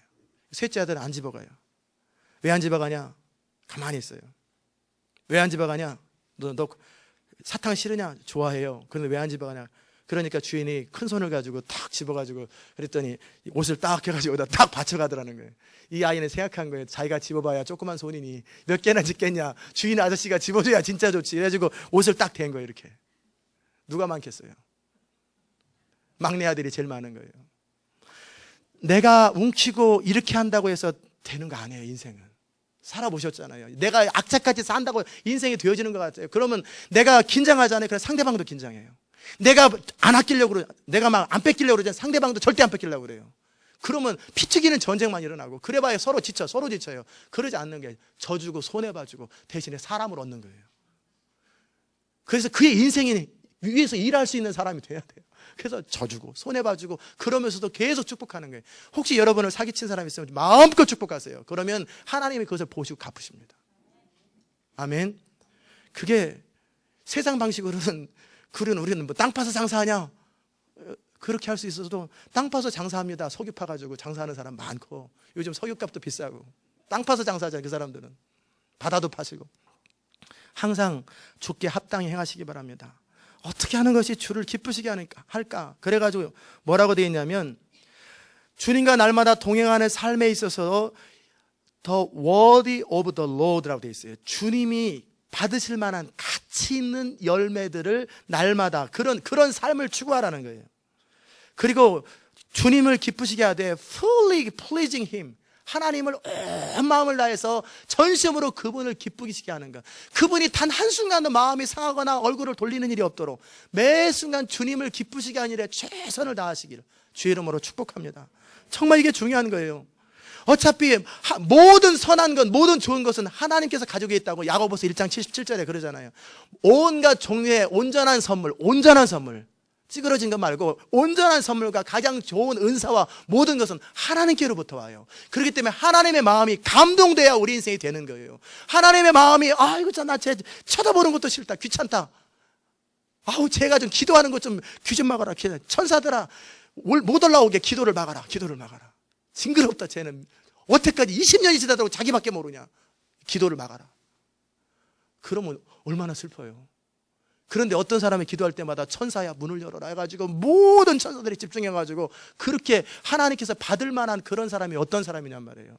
셋째 아들은 안 집어가요. 왜 안 집어가냐? 가만히 있어요. 왜 안 집어가냐? 너 사탕 싫으냐? 좋아해요. 그런데 왜 안 집어가냐? 그러니까 주인이 큰 손을 가지고 탁 집어가지고 그랬더니 옷을 딱 해가지고 여기다 딱 받쳐가더라는 거예요. 이 아이는 생각한 거예요. 자기가 집어봐야 조그만 손이니 몇 개나 집겠냐. 주인 아저씨가 집어줘야 진짜 좋지. 그래가지고 옷을 딱 댄 거예요. 이렇게. 누가 많겠어요? 막내 아들이 제일 많은 거예요. 내가 웅키고 이렇게 한다고 해서 되는 거 아니에요. 인생은 살아보셨잖아요. 내가 악착같이 산다고 인생이 되어지는 것 같아요. 그러면 내가 긴장하잖아요. 그래서 상대방도 긴장해요. 내가 안 아끼려고 그러죠. 내가 막 안 뺏기려고 그러잖아요. 상대방도 절대 안 뺏기려고 그래요. 그러면 피 튀기는 전쟁만 일어나고 그래봐야 서로 지쳐요. 그러지 않는 게 져주고 손해봐주고 대신에 사람을 얻는 거예요. 그래서 그의 인생이 위에서 일할 수 있는 사람이 돼야 돼요. 그래서 져주고 손해봐주고 그러면서도 계속 축복하는 거예요. 혹시 여러분을 사기친 사람이 있으면 마음껏 축복하세요. 그러면 하나님이 그것을 보시고 갚으십니다. 아멘. 그게 세상 방식으로는 우리는 뭐 땅 파서 장사하냐? 그렇게 할 수 있어도 땅 파서 장사합니다. 석유 파가지고 장사하는 사람 많고 요즘 석유값도 비싸고 땅 파서 장사하잖아요. 그 사람들은 바다도 파시고 항상 주께 합당히 행하시기 바랍니다. 어떻게 하는 것이 주를 기쁘시게 할까? 그래가지고 뭐라고 되어 있냐면 주님과 날마다 동행하는 삶에 있어서 The worthy of the Lord라고 되어 있어요. 주님이 받으실 만한 가치 있는 열매들을 날마다 그런 삶을 추구하라는 거예요. 그리고 주님을 기쁘시게 하되 fully pleasing Him, 하나님을 온 마음을 다해서 전심으로 그분을 기쁘시게 하는 것. 그분이 단 한순간도 마음이 상하거나 얼굴을 돌리는 일이 없도록 매 순간 주님을 기쁘시게 하는 일에 최선을 다하시기를 주의 이름으로 축복합니다. 정말 이게 중요한 거예요. 어차피 모든 선한 것, 모든 좋은 것은 하나님께서 가지고 있다고 야고보서 1장 77절에 그러잖아요. 온갖 종류의 온전한 선물 찌그러진 것 말고 온전한 선물과 가장 좋은 은사와 모든 것은 하나님께로부터 와요. 그렇기 때문에 하나님의 마음이 감동돼야 우리 인생이 되는 거예요. 하나님의 마음이 아이고 나 쟤 쳐다보는 것도 싫다, 귀찮다, 아우 제가 좀 기도하는 것 좀 귀 좀 막아라, 천사들아 못 올라오게 기도를 막아라. 징그럽다. 쟤는 어태까지 20년이 지나도록 자기밖에 모르냐. 기도를 막아라. 그러면 얼마나 슬퍼요. 그런데 어떤 사람이 기도할 때마다 천사야 문을 열어라 해가지고 모든 천사들이 집중해가지고 그렇게 하나님께서 받을 만한 그런 사람이 어떤 사람이냔 말이에요.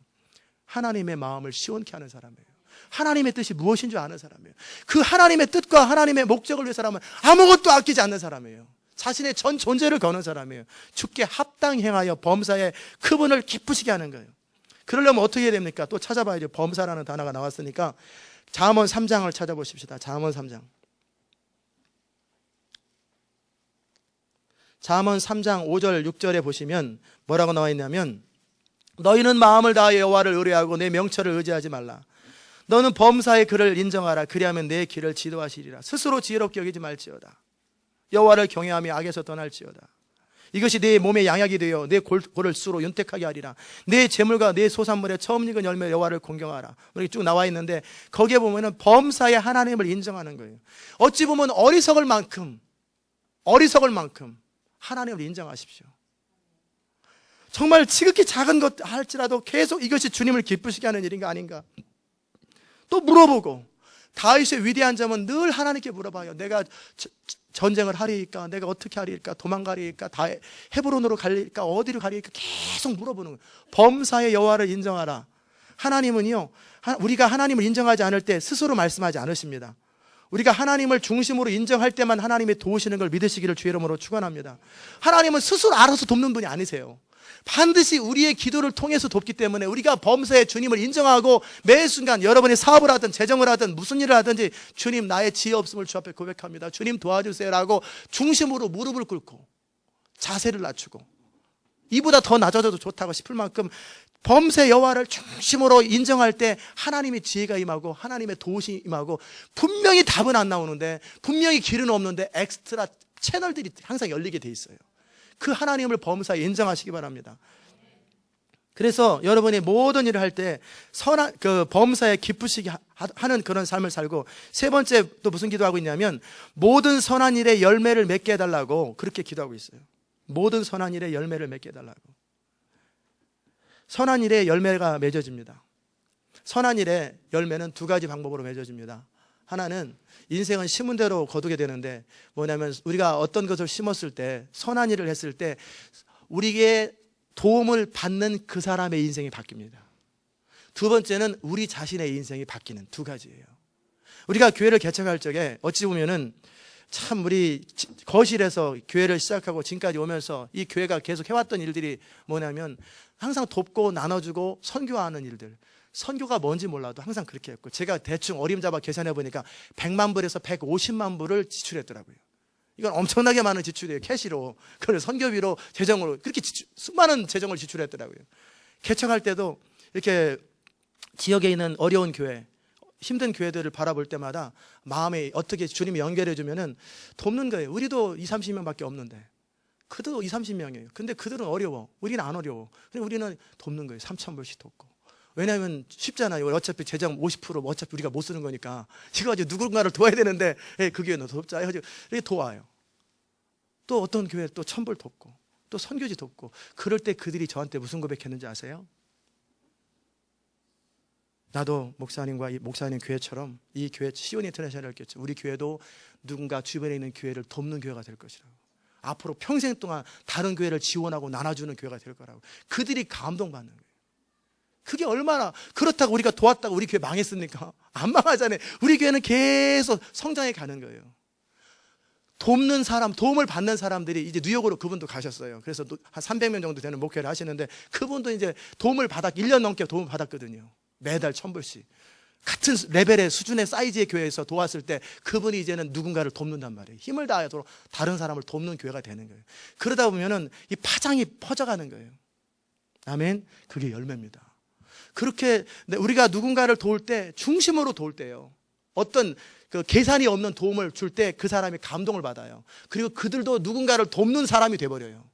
하나님의 마음을 시원케 하는 사람이에요. 하나님의 뜻이 무엇인 줄 아는 사람이에요. 그 하나님의 뜻과 하나님의 목적을 위해 사람은 아무것도 아끼지 않는 사람이에요. 자신의 전 존재를 거는 사람이에요. 주께 합당히 행하여 범사에 그분을 기쁘시게 하는 거예요. 그러려면 어떻게 해야 됩니까? 또 찾아봐야죠. 범사라는 단어가 나왔으니까 잠언 3장을 찾아보십시다. 잠언 3장. 잠언 3장 5절 6절에 보시면 뭐라고 나와 있냐면 너희는 마음을 다하여 여호와를 의뢰하고 내 명철을 의지하지 말라. 너는 범사의 그를 인정하라. 그리하면 내 길을 지도하시리라. 스스로 지혜롭게 여기지 말지어다. 여호와를 경외하며 악에서 떠날지어다. 이것이 내 몸의 양약이 되어 내 골을 수로 윤택하게 하리라. 내 재물과 내 소산물에 처음 익은 열매 여호와를 공경하라. 이렇게 쭉 나와 있는데 거기에 보면은 범사의 하나님을 인정하는 거예요. 어찌 보면 어리석을 만큼 하나님을 인정하십시오. 정말 지극히 작은 것 할지라도 계속 이것이 주님을 기쁘시게 하는 일인가 아닌가 또 물어보고, 다윗의 위대한 점은 늘 하나님께 물어봐요. 내가 전쟁을 하리일까? 내가 어떻게 하리일까? 도망가리일까? 헤브론으로 가리일까? 어디로 가리일까? 계속 물어보는 거예요. 범사의 여호와를 인정하라. 하나님은요, 우리가 하나님을 인정하지 않을 때 스스로 말씀하지 않으십니다. 우리가 하나님을 중심으로 인정할 때만 하나님이 도우시는 걸 믿으시기를 주의 이름으로 축원합니다. 하나님은 스스로 알아서 돕는 분이 아니세요. 반드시 우리의 기도를 통해서 돕기 때문에 우리가 범사의 주님을 인정하고 매 순간 여러분이 사업을 하든 재정을 하든 무슨 일을 하든지 주님 나의 지혜 없음을 주 앞에 고백합니다. 주님 도와주세요라고 중심으로 무릎을 꿇고 자세를 낮추고 이보다 더 낮아져도 좋다고 싶을 만큼 범세 여호와를 중심으로 인정할 때 하나님의 지혜가 임하고 하나님의 도우심이 임하고 분명히 답은 안 나오는데 분명히 길은 없는데 엑스트라 채널들이 항상 열리게 돼 있어요. 그 하나님을 범사에 인정하시기 바랍니다. 그래서 여러분이 모든 일을 할 때 선한 그 범사에 기쁘시게 하는 그런 삶을 살고, 세 번째 또 무슨 기도하고 있냐면 모든 선한 일에 열매를 맺게 해달라고 그렇게 기도하고 있어요. 모든 선한 일에 열매를 맺게 해달라고. 선한 일에 열매가 맺어집니다. 선한 일에 열매는 두 가지 방법으로 맺어집니다. 하나는 인생은 심은 대로 거두게 되는데 뭐냐면 우리가 어떤 것을 심었을 때 선한 일을 했을 때 우리에게 도움을 받는 그 사람의 인생이 바뀝니다. 두 번째는 우리 자신의 인생이 바뀌는 두 가지예요. 우리가 교회를 개척할 적에 어찌 보면은 참 우리 거실에서 교회를 시작하고 지금까지 오면서 이 교회가 계속 해왔던 일들이 뭐냐면 항상 돕고 나눠주고 선교하는 일들. 선교가 뭔지 몰라도 항상 그렇게 했고 제가 대충 어림잡아 계산해 보니까 100만 불에서 150만 불을 지출했더라고요. 이건 엄청나게 많은 지출이에요. 캐시로. 그걸 선교비로 재정으로 그렇게 수많은 재정을 지출했더라고요. 개척할 때도 이렇게 지역에 있는 어려운 교회, 힘든 교회들을 바라볼 때마다 마음에 어떻게 주님이 연결해 주면은 돕는 거예요. 우리도 20, 30명밖에 없는데 그들도 20, 30명이에요. 근데 그들은 어려워. 우리는 안 어려워. 근데 우리는 돕는 거예요. 3,000불씩 돕고. 왜냐하면 쉽잖아요. 어차피 재정 50% 어차피 우리가 못 쓰는 거니까. 이거 가지고 누군가를 도와야 되는데 그 교회는 돕자 해가지고 이렇게 도와요. 또 어떤 교회 또 1,000불 돕고 또 선교지 돕고. 그럴 때 그들이 저한테 무슨 고백했는지 아세요? 나도 목사님과 이 목사님 교회처럼 이 교회 시온 인터내셔널이었겠죠. 우리 교회도 누군가 주변에 있는 교회를 돕는 교회가 될 것이라고. 앞으로 평생 동안 다른 교회를 지원하고 나눠주는 교회가 될 거라고. 그들이 감동받는 거예요. 그게 얼마나 그렇다고 우리가 도왔다고 우리 교회 망했습니까? 안 망하잖아요. 우리 교회는 계속 성장해 가는 거예요. 돕는 사람, 도움을 받는 사람들이 이제 뉴욕으로 그분도 가셨어요. 그래서 한 300명 정도 되는 목회를 하시는데 그분도 이제 도움을 1년 넘게 도움을 받았거든요. 매달 1,000불씩. 같은 레벨의 수준의 사이즈의 교회에서 도왔을 때 그분이 이제는 누군가를 돕는단 말이에요. 힘을 다하도록 다른 사람을 돕는 교회가 되는 거예요. 그러다 보면은 이 파장이 퍼져가는 거예요. 아멘. 그게 열매입니다. 그렇게 우리가 누군가를 도울 때 중심으로 도울 때요. 어떤 그 계산이 없는 도움을 줄 때 그 사람이 감동을 받아요. 그리고 그들도 누군가를 돕는 사람이 돼버려요.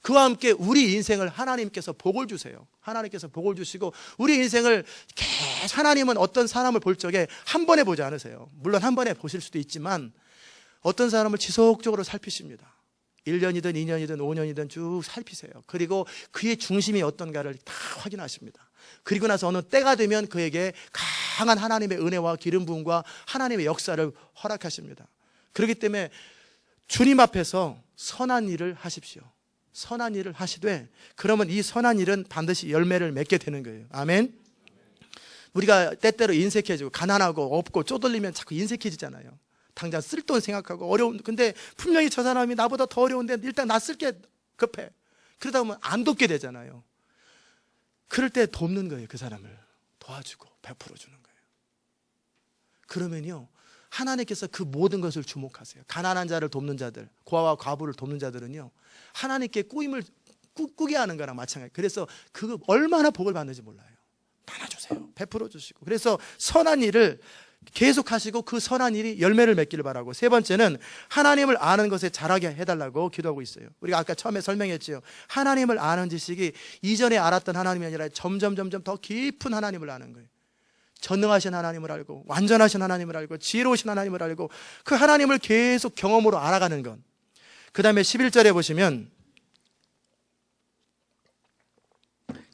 그와 함께 우리 인생을 하나님께서 복을 주세요. 하나님께서 복을 주시고 우리 인생을 계속 하나님은 어떤 사람을 볼 적에 한 번에 보지 않으세요. 물론 한 번에 보실 수도 있지만 어떤 사람을 지속적으로 살피십니다. 1년이든 2년이든 5년이든 쭉 살피세요. 그리고 그의 중심이 어떤가를 다 확인하십니다. 그리고 나서 어느 때가 되면 그에게 강한 하나님의 은혜와 기름 부음과 하나님의 역사를 허락하십니다. 그렇기 때문에 주님 앞에서 선한 일을 하십시오. 선한 일을 하시되 그러면 이 선한 일은 반드시 열매를 맺게 되는 거예요. 아멘. 우리가 때때로 인색해지고 가난하고 없고 쪼들리면 자꾸 인색해지잖아요. 당장 쓸 돈 생각하고 어려운, 근데 분명히 저 사람이 나보다 더 어려운데 일단 나 쓸 게 급해. 그러다 보면 안 돕게 되잖아요. 그럴 때 돕는 거예요. 그 사람을 도와주고 베풀어 주는 거예요. 그러면요 하나님께서 그 모든 것을 주목하세요. 가난한 자를 돕는 자들, 고아와 과부를 돕는 자들은요 하나님께 꾸게 하는 거랑 마찬가지예요. 그래서 그 얼마나 복을 받는지 몰라요. 나눠주세요. 베풀어 주시고. 그래서 선한 일을 계속 하시고 그 선한 일이 열매를 맺기를 바라고. 세 번째는 하나님을 아는 것에 자라게 해달라고 기도하고 있어요. 우리가 아까 처음에 설명했죠. 하나님을 아는 지식이 이전에 알았던 하나님이 아니라 점점 더 깊은 하나님을 아는 거예요. 전능하신 하나님을 알고 완전하신 하나님을 알고 지혜로우신 하나님을 알고 그 하나님을 계속 경험으로 알아가는 것. 그 다음에 11절에 보시면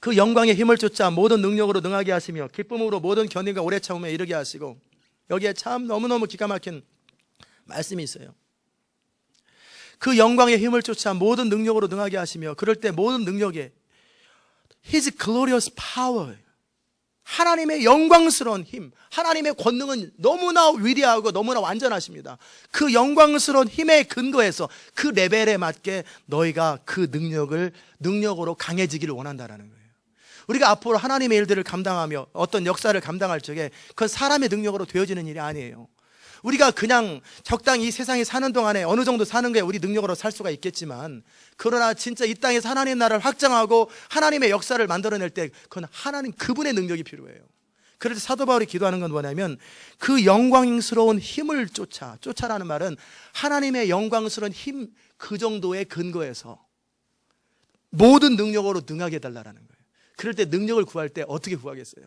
그 영광의 힘을 쫓아 모든 능력으로 능하게 하시며 기쁨으로 모든 견딘과 오래 참음에 이르게 하시고. 여기에 참 너무너무 기가 막힌 말씀이 있어요. 그 영광의 힘을 쫓아 모든 능력으로 능하게 하시며 그럴 때 모든 능력에 His glorious power, 하나님의 영광스러운 힘, 하나님의 권능은 너무나 위대하고 너무나 완전하십니다. 그 영광스러운 힘의 근거에서 그 레벨에 맞게 너희가 그 능력으로 강해지기를 원한다라는 거예요. 우리가 앞으로 하나님의 일들을 감당하며 어떤 역사를 감당할 적에 그건 사람의 능력으로 되어지는 일이 아니에요. 우리가 그냥 적당히 이 세상에 사는 동안에 어느 정도 사는 게 우리 능력으로 살 수가 있겠지만 그러나 진짜 이 땅에서 하나님 나라를 확장하고 하나님의 역사를 만들어낼 때 그건 하나님 그분의 능력이 필요해요. 그래서 사도 바울이 기도하는 건 뭐냐면 그 영광스러운 힘을 쫓아라는 말은 하나님의 영광스러운 힘 그 정도의 근거에서 모든 능력으로 능하게 해달라는 거예요. 그럴 때 능력을 구할 때 어떻게 구하겠어요?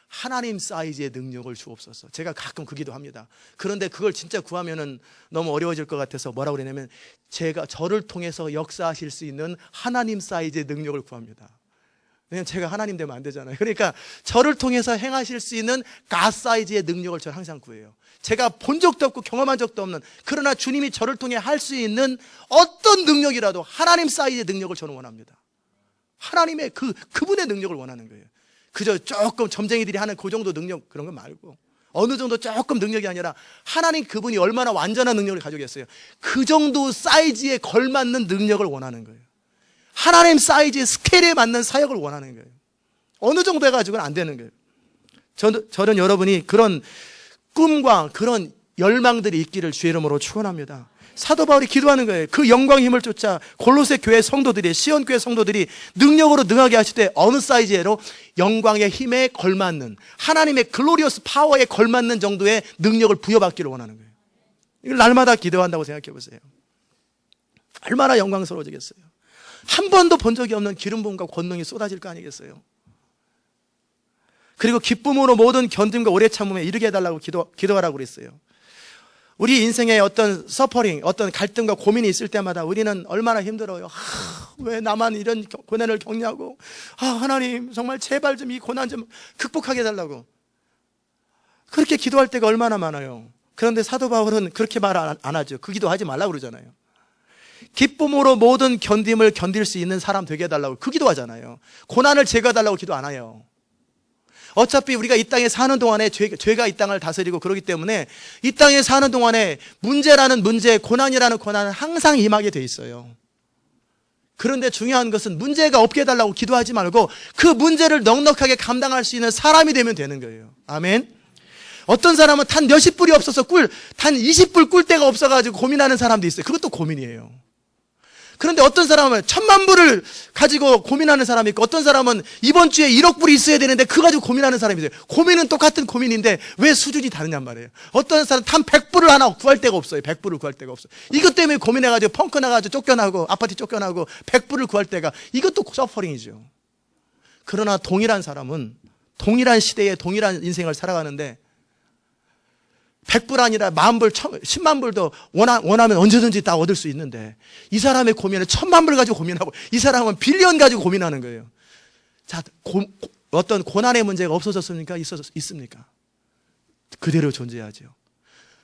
하나님 사이즈의 능력을 주옵소서. 제가 가끔 그 기도합니다. 그런데 그걸 진짜 구하면은 너무 어려워질 것 같아서 뭐라고 그러냐면 저를 통해서 역사하실 수 있는 하나님 사이즈의 능력을 구합니다. 왜냐면 제가 하나님 되면 안 되잖아요. 그러니까 저를 통해서 행하실 수 있는 갓 사이즈의 능력을 저는 항상 구해요. 제가 본 적도 없고 경험한 적도 없는, 그러나 주님이 저를 통해 할 수 있는 어떤 능력이라도 하나님 사이즈의 능력을 저는 원합니다. 하나님의 그분의 능력을 원하는 거예요. 그저 조금 점쟁이들이 하는 그 정도 능력, 그런 거 말고 어느 정도 조금 능력이 아니라 하나님 그분이 얼마나 완전한 능력을 가지고 계세요. 그 정도 사이즈에 걸맞는 능력을 원하는 거예요. 하나님 사이즈의 스케일에 맞는 사역을 원하는 거예요. 어느 정도 해가지고는 안 되는 거예요. 저는 여러분이 그런 꿈과 그런 열망들이 있기를 주의 이름으로 축원합니다. 사도 바울이 기도하는 거예요. 그 영광의 힘을 쫓아 골로새 교회 성도들이, 시온 교회 성도들이 능력으로 능하게 하실 때 어느 사이즈로 영광의 힘에 걸맞는, 하나님의 글로리어스 파워에 걸맞는 정도의 능력을 부여받기를 원하는 거예요. 이걸 날마다 기도한다고 생각해 보세요. 얼마나 영광스러워지겠어요. 한 번도 본 적이 없는 기름 부음과 권능이 쏟아질 거 아니겠어요. 그리고 기쁨으로 모든 견딤과 오래 참음에 이르게 해달라고 기도하라고 그랬어요. 우리 인생에 어떤 서퍼링, 어떤 갈등과 고민이 있을 때마다 우리는 얼마나 힘들어요. 왜 나만 이런 고난을 겪냐고. 하나님 정말 제발 좀 이 고난 좀 극복하게 해달라고. 그렇게 기도할 때가 얼마나 많아요. 그런데 사도 바울은 그렇게 말 안 하죠. 그 기도하지 말라고 그러잖아요. 기쁨으로 모든 견딤을 견딜 수 있는 사람 되게 해달라고 그 기도하잖아요. 고난을 제거해달라고 기도 안 해요. 어차피 우리가 이 땅에 사는 동안에 죄가 이 땅을 다스리고 그러기 때문에 이 땅에 사는 동안에 문제라는 문제, 고난이라는 고난은 항상 임하게 돼 있어요. 그런데 중요한 것은 문제가 없게 해달라고 기도하지 말고 그 문제를 넉넉하게 감당할 수 있는 사람이 되면 되는 거예요. 아멘. 어떤 사람은 단 몇십 불이 없어서 단 20불 꿀 데가 없어가지고 고민하는 사람도 있어요. 그것도 고민이에요. 그런데 어떤 사람은 1000만 불을 가지고 고민하는 사람이 있고, 어떤 사람은 이번 주에 1억 불이 있어야 되는데 그거 가지고 고민하는 사람이 있어요. 고민은 똑같은 고민인데 왜 수준이 다르냔 말이에요. 어떤 사람은 단 100불을 하나 구할 데가 없어요. 100불을 구할 데가 없어요. 이것 때문에 고민해가지고 펑크 나가지고 쫓겨나고 아파트 쫓겨나고 100불을 구할 데가, 이것도 서퍼링이죠. 그러나 동일한 사람은 동일한 시대에 동일한 인생을 살아가는데 100불 아니라 10,000불, 10만 불도 원하면 언제든지 다 얻을 수 있는데 이 사람의 고민은 1000만 불 가지고 고민하고 이 사람은 빌리언 가지고 고민하는 거예요. 자, 어떤 고난의 문제가 없어졌습니까? 있습니까? 그대로 존재하죠.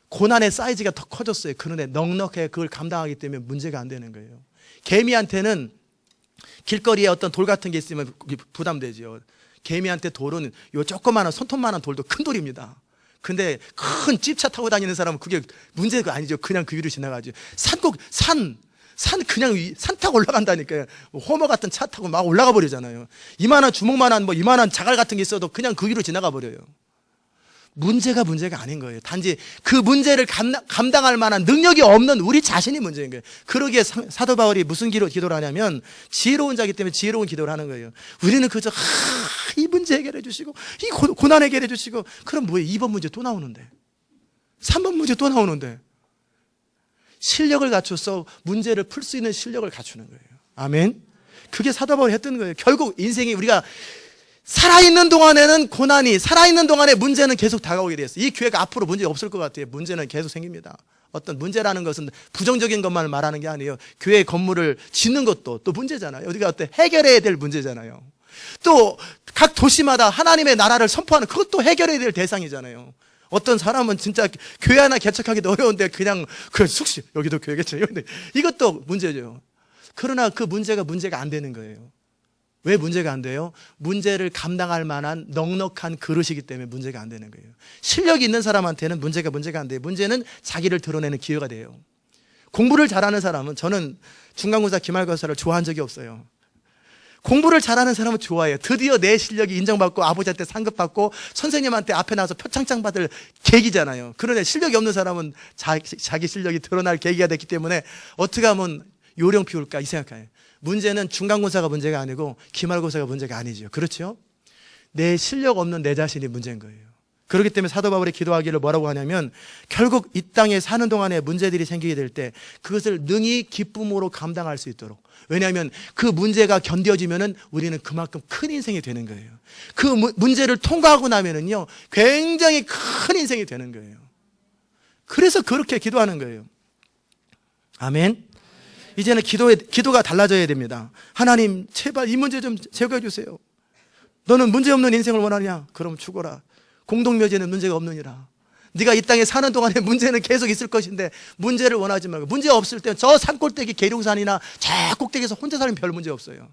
고난의 사이즈가 더 커졌어요. 그런데 넉넉하게 그걸 감당하기 때문에 문제가 안 되는 거예요. 개미한테는 길거리에 어떤 돌 같은 게 있으면 부담되죠. 개미한테 돌은 요 조그마한 손톱만한 돌도 큰 돌입니다. 근데 큰 집차 타고 다니는 사람은 그게 문제가 아니죠. 그냥 그 위로 지나가죠. 산 타고 올라간다니까요. 호머 같은 차 타고 막 올라가 버리잖아요. 이만한 주먹만한 이만한 자갈 같은 게 있어도 그냥 그 위로 지나가 버려요. 문제가 아닌 거예요. 단지 그 문제를 감당할 만한 능력이 없는 우리 자신이 문제인 거예요. 그러기에 사도 바울이 무슨 기도를 하냐면 지혜로운 자이기 때문에 지혜로운 기도를 하는 거예요. 우리는 그저 이 문제 해결해 주시고 이 고난 해결해 주시고, 그럼 뭐예요? 2번 문제 또 나오는데 3번 문제 또 나오는데 실력을 갖춰서 문제를 풀 수 있는 실력을 갖추는 거예요. 아멘. 그게 사도 바울이 했던 거예요. 결국 인생이 우리가 살아있는 동안에는 고난이, 살아있는 동안에 문제는 계속 다가오게 되었어요. 이 교회가 앞으로 문제 없을 것 같아요. 문제는 계속 생깁니다. 어떤 문제라는 것은 부정적인 것만 말하는 게 아니에요. 교회 건물을 짓는 것도 또 문제잖아요. 우리가 어떤 해결해야 될 문제잖아요. 또 각 도시마다 하나님의 나라를 선포하는, 그것도 해결해야 될 대상이잖아요. 어떤 사람은 진짜 교회 하나 개척하기도 어려운데 그냥 숙식, 여기도 교회겠죠. 이것도 문제죠. 그러나 그 문제가 안 되는 거예요. 왜 문제가 안 돼요? 문제를 감당할 만한 넉넉한 그릇이기 때문에 문제가 안 되는 거예요. 실력이 있는 사람한테는 문제가 안 돼요. 문제는 자기를 드러내는 기회가 돼요. 공부를 잘하는 사람은, 저는 중간고사 기말고사를 좋아한 적이 없어요. 공부를 잘하는 사람은 좋아해요. 드디어 내 실력이 인정받고 아버지한테 상급받고 선생님한테 앞에 나와서 표창장 받을 계기잖아요. 그런데 실력이 없는 사람은 자기 실력이 드러날 계기가 됐기 때문에 어떻게 하면 요령 피울까 이 생각해요. 문제는 중간고사가 문제가 아니고 기말고사가 문제가 아니죠. 그렇죠? 내 실력 없는 내 자신이 문제인 거예요. 그렇기 때문에 사도 바울이 기도하기를 뭐라고 하냐면, 결국 이 땅에 사는 동안에 문제들이 생기게 될 때 그것을 능히 기쁨으로 감당할 수 있도록, 왜냐하면 그 문제가 견뎌지면은 우리는 그만큼 큰 인생이 되는 거예요. 그 문제를 통과하고 나면은요 굉장히 큰 인생이 되는 거예요. 그래서 그렇게 기도하는 거예요. 아멘. 이제는 기도가 달라져야 됩니다. 하나님 제발 이 문제 좀 제거해 주세요. 너는 문제없는 인생을 원하느냐? 그럼 죽어라. 공동묘지에는 문제가 없느니라. 네가 이 땅에 사는 동안에 문제는 계속 있을 것인데 문제를 원하지 말고, 문제 없을 때 저 산꼭대기 계룡산이나 저 꼭대기에서 혼자 살면 별 문제 없어요.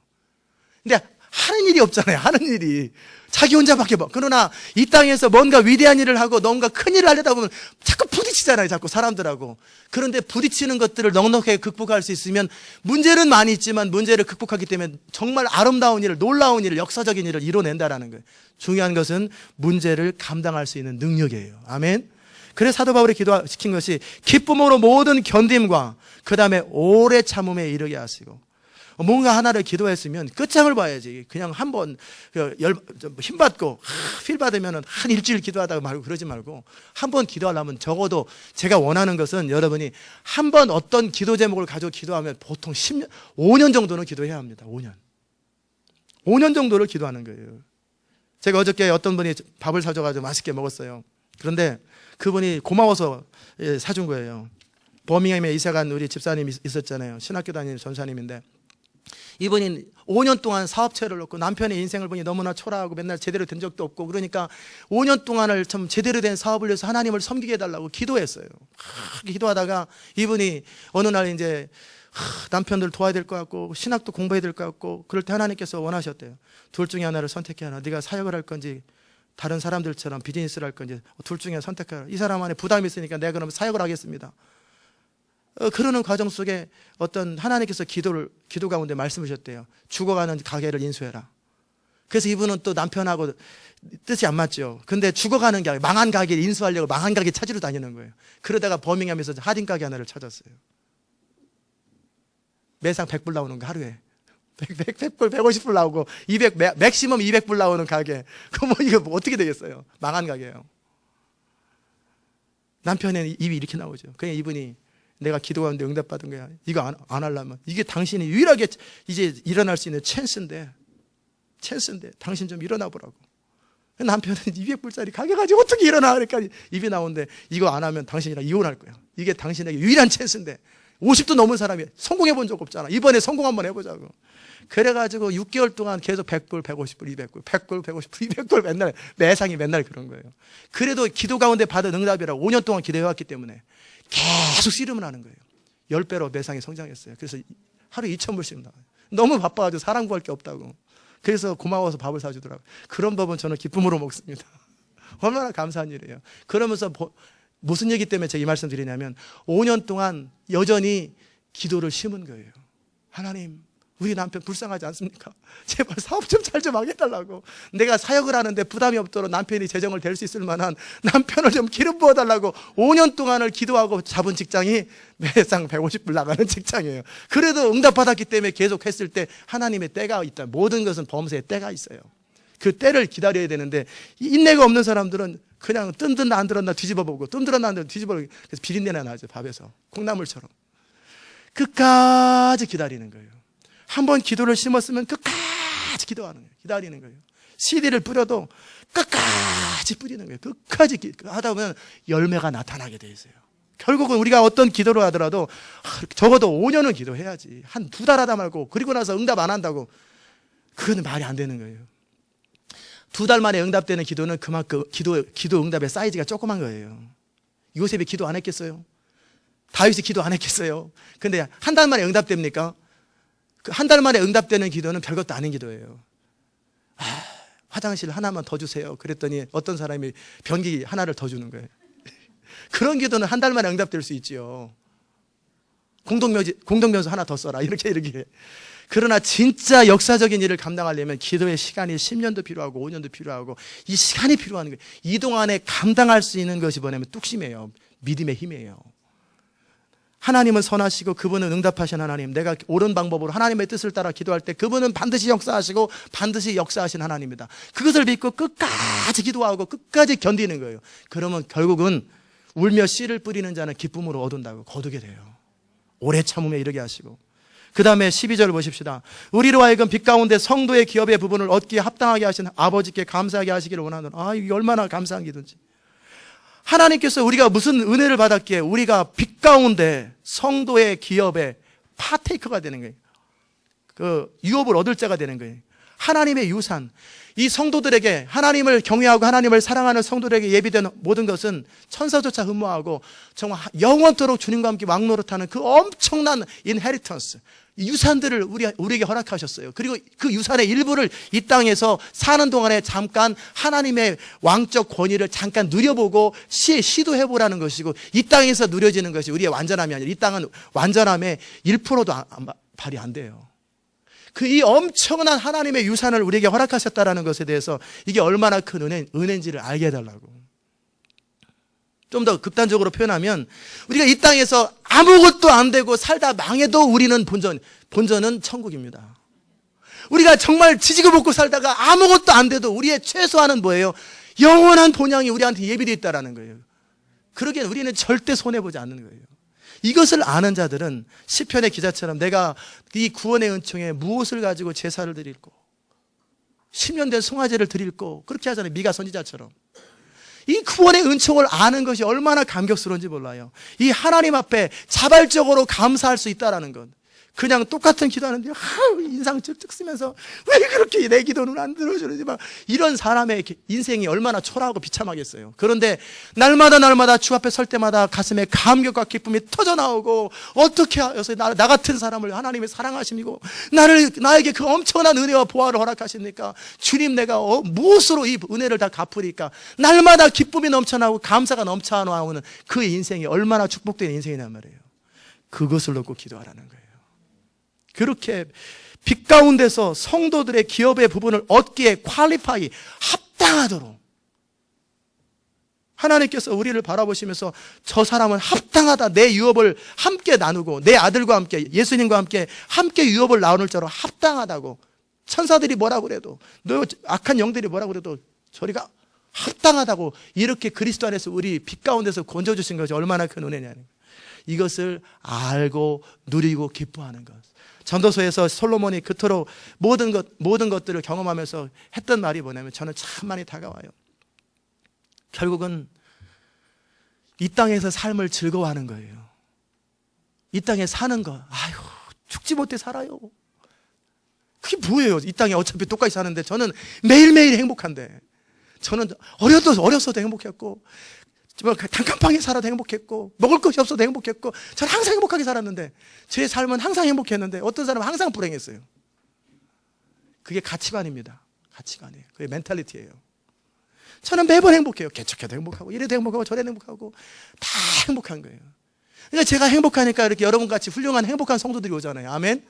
근데 하는 일이 없잖아요. 하는 일이 자기 혼자밖에 봐. 그러나 이 땅에서 뭔가 위대한 일을 하고 뭔가 큰 일을 하려다 보면 자꾸 부딪히잖아요. 자꾸 사람들하고. 그런데 부딪히는 것들을 넉넉하게 극복할 수 있으면 문제는 많이 있지만 문제를 극복하기 때문에 정말 아름다운 일을, 놀라운 일을, 역사적인 일을 이뤄낸다라는 거예요. 중요한 것은 문제를 감당할 수 있는 능력이에요. 아멘. 그래서 사도 바울이 기도시킨 것이 기쁨으로 모든 견딤과 그 다음에 오래 참음에 이르게 하시고, 뭔가 하나를 기도했으면 끝장을 봐야지. 그냥 한번 힘받고 필 받으면 한 일주일 기도하다가 말고 그러지 말고, 한번 기도하려면 적어도 제가 원하는 것은 여러분이 한번 어떤 기도 제목을 가지고 기도하면 보통 10년, 5년 정도는 기도해야 합니다. 5년 정도를 기도하는 거예요. 제가 어저께 어떤 분이 밥을 사줘가지고 맛있게 먹었어요. 그런데 그분이 고마워서 사준 거예요. 버밍엄에 이사간 우리 집사님이 있었잖아요. 신학교 다니는 전사님인데, 이분이 5년 동안 사업체를 놓고 남편의 인생을 보니 너무나 초라하고 맨날 제대로 된 적도 없고, 그러니까 5년 동안을 참 제대로 된 사업을 위해서 하나님을 섬기게 해달라고 기도했어요. 기도하다가 이분이 어느 날 이제 남편들 도와야 될 것 같고 신학도 공부해야 될 것 같고, 그럴 때 하나님께서 원하셨대요. 둘 중에 하나를 선택해야 하나. 네가 사역을 할 건지 다른 사람들처럼 비즈니스를 할 건지 둘 중에 선택하라. 이 사람 안에 부담이 있으니까 내가 그럼 사역을 하겠습니다. 그러는 과정 속에 어떤 하나님께서 기도 가운데 말씀하셨대요. 죽어가는 가게를 인수해라. 그래서 이분은 또 남편하고 뜻이 안 맞죠. 근데 죽어가는 가게, 망한 가게를 인수하려고 망한 가게 찾으러 다니는 거예요. 그러다가 버밍엄에서 하딘 가게 하나를 찾았어요. 매상 100불 나오는 거 하루에. 100불, 150불 나오고, 맥시멈 200불 나오는 가게. 그럼 이거 어떻게 되겠어요? 망한 가게예요. 남편의 입이 이렇게 나오죠. 그냥 이분이 내가 기도하는데 응답받은 거야. 이거 안 하려면. 이게 당신이 유일하게 이제 일어날 수 있는 찬스인데 당신 좀 일어나 보라고. 남편은 200불짜리 가게 가지고 어떻게 일어나? 그러니까 입이 나오는데, 이거 안 하면 당신이랑 이혼할 거야. 이게 당신에게 유일한 찬스인데, 50도 넘은 사람이 성공해 본 적 없잖아. 이번에 성공 한번 해보자고. 그래가지고 6개월 동안 계속 100불, 150불, 200불, 100불, 150불, 200불 맨날, 매상이 맨날 그런 거예요. 그래도 기도 가운데 받은 응답이라고 5년 동안 기도해왔기 때문에 계속 씨름을 하는 거예요. 10배로 매상이 성장했어요. 그래서 하루에 2,000불씩 나와요. 너무 바빠가지고 사람 구할 게 없다고. 그래서 고마워서 밥을 사주더라고요. 그런 밥은 저는 기쁨으로 먹습니다. 얼마나 감사한 일이에요. 그러면서 무슨 얘기 때문에 제가 이 말씀 드리냐면, 5년 동안 여전히 기도를 심은 거예요. 하나님, 우리 남편 불쌍하지 않습니까? 제발 사업 좀 잘 좀 하게 해달라고. 내가 사역을 하는데 부담이 없도록 남편이 재정을 댈 수 있을 만한 남편을 좀 기름 부어달라고 5년 동안을 기도하고 잡은 직장이 매상 150불 나가는 직장이에요. 그래도 응답받았기 때문에 계속 했을 때 하나님의 때가 있다. 모든 것은 범세의 때가 있어요. 그 때를 기다려야 되는데, 인내가 없는 사람들은 그냥 뜬 안 들었나 뒤집어보고, 뜬 들었나 안 들었나 뒤집어보고, 그래서 비린내나 나죠. 밥에서 콩나물처럼. 끝까지 기다리는 거예요. 한번 기도를 심었으면 끝까지 기도하는 거예요. 기다리는 거예요. CD를 뿌려도 끝까지 뿌리는 거예요. 끝까지 하다 보면 열매가 나타나게 돼 있어요. 결국은 우리가 어떤 기도를 하더라도 적어도 5년은 기도해야지. 한 2달 하다 말고 그리고 나서 응답 안 한다고, 그건 말이 안 되는 거예요. 2달 만에 응답되는 기도는 그만큼 기도 응답의 사이즈가 조그만 거예요. 요셉이 기도 안 했겠어요? 다윗이 기도 안 했겠어요? 근데 한 달 만에 응답됩니까? 한 달 만에 응답되는 기도는 별것도 아닌 기도예요. 화장실 하나만 더 주세요. 그랬더니 어떤 사람이 변기 하나를 더 주는 거예요. 그런 기도는 한 달 만에 응답될 수 있지요. 공동묘지 하나 더 써라. 이렇게. 그러나 진짜 역사적인 일을 감당하려면 기도의 시간이 10년도 필요하고 5년도 필요하고, 이 시간이 필요한 거예요. 이 동안에 감당할 수 있는 것이 뭐냐면 뚝심이에요. 믿음의 힘이에요. 하나님은 선하시고 그분은 응답하신 하나님, 내가 옳은 방법으로 하나님의 뜻을 따라 기도할 때 그분은 반드시 역사하시고 반드시 역사하신 하나님입니다. 그것을 믿고 끝까지 기도하고 끝까지 견디는 거예요. 그러면 결국은 울며 씨를 뿌리는 자는 기쁨으로 얻은다고 거두게 돼요. 오래 참음에 이르게 하시고, 그 다음에 12절을 보십시다. 우리로 하여금 빛 가운데 성도의 기업의 부분을 얻기에 합당하게 하신 아버지께 감사하게 하시기를 원하노라. 이게 얼마나 감사한 기도인지. 하나님께서 우리가 무슨 은혜를 받았기에 우리가 빛 가운데 성도의 기업의 파테이커가 되는 거예요. 그 유업을 얻을 자가 되는 거예요. 하나님의 유산, 이 성도들에게 하나님을 경외하고 하나님을 사랑하는 성도들에게 예비된 모든 것은 천사조차 흠모하고 정말 영원토록 주님과 함께 왕노릇하는 그 엄청난 인헤리턴스, 유산들을 우리에게 허락하셨어요. 그리고 그 유산의 일부를 이 땅에서 사는 동안에 잠깐 하나님의 왕적 권위를 잠깐 누려보고 시도해보라는 것이고, 이 땅에서 누려지는 것이 우리의 완전함이 아니라 이 땅은 완전함의 1%도 발이 안 돼요. 그 이 엄청난 하나님의 유산을 우리에게 허락하셨다는 것에 대해서 이게 얼마나 큰 은혜인지를 알게 해달라고. 좀 더 극단적으로 표현하면 우리가 이 땅에서 아무것도 안 되고 살다 망해도 우리는 본전은 천국입니다. 우리가 정말 지지고 볶고 살다가 아무것도 안 돼도 우리의 최소한은 뭐예요? 영원한 본향이 우리한테 예비되어 있다는 거예요. 그러기엔 우리는 절대 손해보지 않는 거예요. 이것을 아는 자들은 시편의 기자처럼 내가 이 구원의 은총에 무엇을 가지고 제사를 드릴고 10년 된 송아지를 드릴고 그렇게 하잖아요. 미가 선지자처럼. 이 구원의 은총을 아는 것이 얼마나 감격스러운지 몰라요. 이 하나님 앞에 자발적으로 감사할 수 있다는 것. 그냥 똑같은 기도하는데 인상 쩍쩍 쓰면서 왜 그렇게 내 기도는 안 들어주는지 막 이런 사람의 인생이 얼마나 초라하고 비참하겠어요. 그런데 날마다 주 앞에 설 때마다 가슴에 감격과 기쁨이 터져나오고, 어떻게 해서 나 같은 사람을 하나님이 사랑하시고 나에게 그 엄청난 은혜와 보화를 허락하십니까? 주님, 내가 무엇으로 이 은혜를 다 갚으리까? 날마다 기쁨이 넘쳐나고 감사가 넘쳐나오는 그 인생이 얼마나 축복된 인생이란 말이에요. 그것을 놓고 기도하라는 거예요. 그렇게 빛 가운데서 성도들의 기업의 부분을 얻기에 퀄리파이, 합당하도록 하나님께서 우리를 바라보시면서 저 사람은 합당하다, 내 유업을 함께 나누고 내 아들과 함께 예수님과 함께 유업을 나눌 자로 합당하다고. 천사들이 뭐라고 그래도, 너 악한 영들이 뭐라고 그래도 저리가 합당하다고, 이렇게 그리스도 안에서 우리 빛 가운데서 건져주신 것이 얼마나 큰 은혜냐는 거예요. 이것을 알고 누리고 기뻐하는 것. 전도서에서 솔로몬이 그토록 모든 것들을 경험하면서 했던 말이 뭐냐면, 저는 참 많이 다가와요. 결국은 이 땅에서 삶을 즐거워하는 거예요. 이 땅에 사는 거, 아유, 죽지 못해 살아요. 그게 뭐예요? 이 땅에 어차피 똑같이 사는데 저는 매일매일 행복한데, 저는 어렸어도 행복했고, 단칸방에 살아도 행복했고, 먹을 것이 없어도 행복했고, 저는 항상 행복하게 살았는데, 제 삶은 항상 행복했는데 어떤 사람은 항상 불행했어요. 그게 가치관입니다. 가치관이에요. 그게 멘탈리티예요. 저는 매번 행복해요. 개척해도 행복하고, 이래도 행복하고, 저래도 행복하고, 다 행복한 거예요. 그러니까 제가 행복하니까 이렇게 여러분같이 훌륭한 행복한 성도들이 오잖아요. 아멘?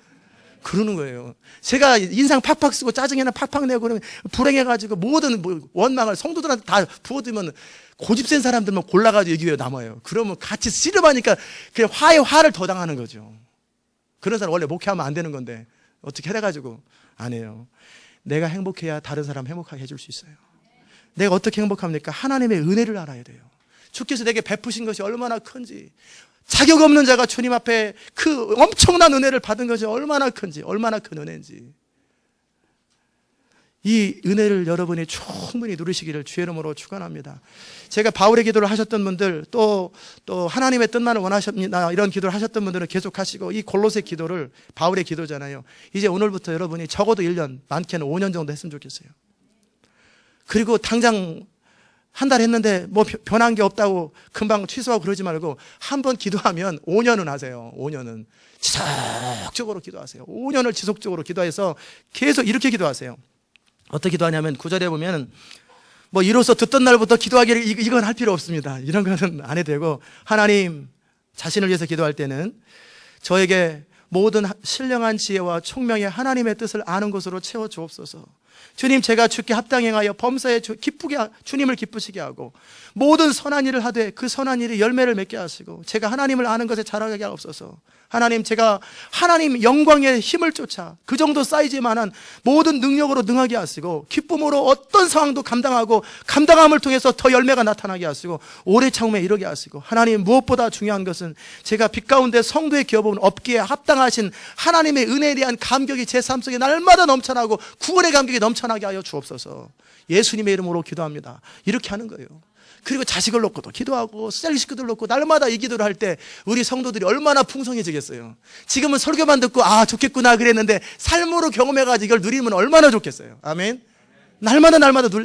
그러는 거예요. 제가 인상 팍팍 쓰고 짜증이나 팍팍 내고 그러면 불행해가지고 모든 원망을 성도들한테 다 부어두면 고집센 사람들만 골라가지고 여기 왜 남아요. 그러면 같이 씨름하니까 그냥 화에 화를 더 당하는 거죠. 그런 사람 원래 목회하면 안 되는 건데 어떻게 해가지고 안 해요. 내가 행복해야 다른 사람 행복하게 해줄 수 있어요. 내가 어떻게 행복합니까? 하나님의 은혜를 알아야 돼요. 주께서 내게 베푸신 것이 얼마나 큰지, 자격 없는 자가 주님 앞에 그 엄청난 은혜를 받은 것이 얼마나 큰지, 얼마나 큰 은혜인지, 이 은혜를 여러분이 충분히 누리시기를 주의 이름으로 축원합니다. 제가 바울의 기도를 하셨던 분들, 또 하나님의 뜻만을 원하십니다 이런 기도를 하셨던 분들은 계속 하시고, 이 골로새 기도를, 바울의 기도잖아요, 이제 오늘부터 여러분이 적어도 1년, 많게는 5년 정도 했으면 좋겠어요. 그리고 당장 한 달 했는데 뭐 변한 게 없다고 금방 취소하고 그러지 말고, 한 번 기도하면 5년은 하세요. 5년은 지속적으로 기도하세요. 5년을 지속적으로 기도해서 계속 이렇게 기도하세요. 어떻게 기도하냐면 9절에 보면 뭐 이로써 듣던 날부터 기도하기를 이건 할 필요 없습니다. 이런 거는 안 해도 되고, 하나님, 자신을 위해서 기도할 때는 저에게 모든 신령한 지혜와 총명의 하나님의 뜻을 아는 것으로 채워 주옵소서. 주님, 제가 주께 합당히 행하여 범사에 주님을 기쁘시게 하고, 모든 선한 일을 하되 그 선한 일이 열매를 맺게 하시고, 제가 하나님을 아는 것에 자라게 하옵소서. 하나님, 제가 하나님 영광의 힘을 쫓아 그 정도 사이즈만한 모든 능력으로 능하게 하시고, 기쁨으로 어떤 상황도 감당하고, 감당함을 통해서 더 열매가 나타나게 하시고, 오래 참음에 이르게 하시고, 하나님, 무엇보다 중요한 것은 제가 빛 가운데 성도의 기업은 없기에 합당하신 하나님의 은혜에 대한 감격이 제 삶 속에 날마다 넘쳐나고 구원의 감격이 넘쳐나게 하여 주옵소서. 예수님의 이름으로 기도합니다. 이렇게 하는 거예요. 그리고 자식을 놓고도 기도하고 셀 식구들 놓고 날마다 이 기도를 할 때 우리 성도들이 얼마나 풍성해지겠어요. 지금은 설교만 듣고 아 좋겠구나 그랬는데 삶으로 경험해가지고 이걸 누리면 얼마나 좋겠어요. 아멘. 날마다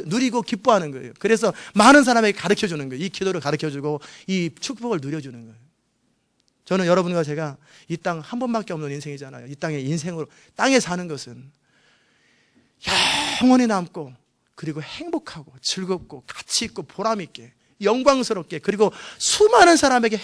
누리고 기뻐하는 거예요. 그래서 많은 사람에게 가르쳐주는 거예요. 이 기도를 가르쳐주고 이 축복을 누려주는 거예요. 저는 여러분과 제가 이 땅 한 번밖에 없는 인생이잖아요. 이 땅의 인생으로 땅에 사는 것은 영원히 남고 그리고 행복하고 즐겁고 가치 있고 보람 있게 영광스럽게 그리고 수많은 사람에게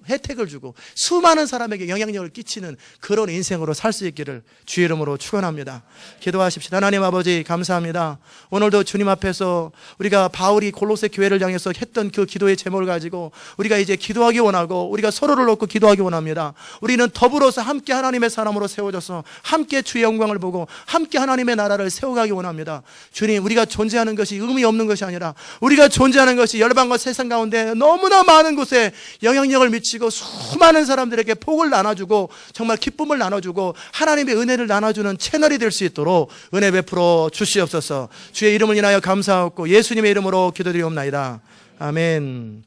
혜택을 주고 수많은 사람에게 영향력을 끼치는 그런 인생으로 살 수 있기를 주의 이름으로 축원합니다. 기도하십시다. 하나님 아버지 감사합니다. 오늘도 주님 앞에서 우리가 바울이 골로새 교회를 향해서 했던 그 기도의 제목을 가지고 우리가 이제 기도하기 원하고 우리가 서로를 놓고 기도하기 원합니다. 우리는 더불어서 함께 하나님의 사람으로 세워져서 함께 주의 영광을 보고 함께 하나님의 나라를 세워가기 원합니다. 주님, 우리가 존재하는 것이 의미 없는 것이 아니라 우리가 존재하는 것이 열방과 세상 가운데 너무나 많은 곳에 영향력을 미치고 수많은 사람들에게 복을 나눠주고 정말 기쁨을 나눠주고 하나님의 은혜를 나눠주는 채널이 될 수 있도록 은혜 베풀어 주시옵소서. 주의 이름을 인하여 감사하고 예수님의 이름으로 기도드리옵나이다. 아멘.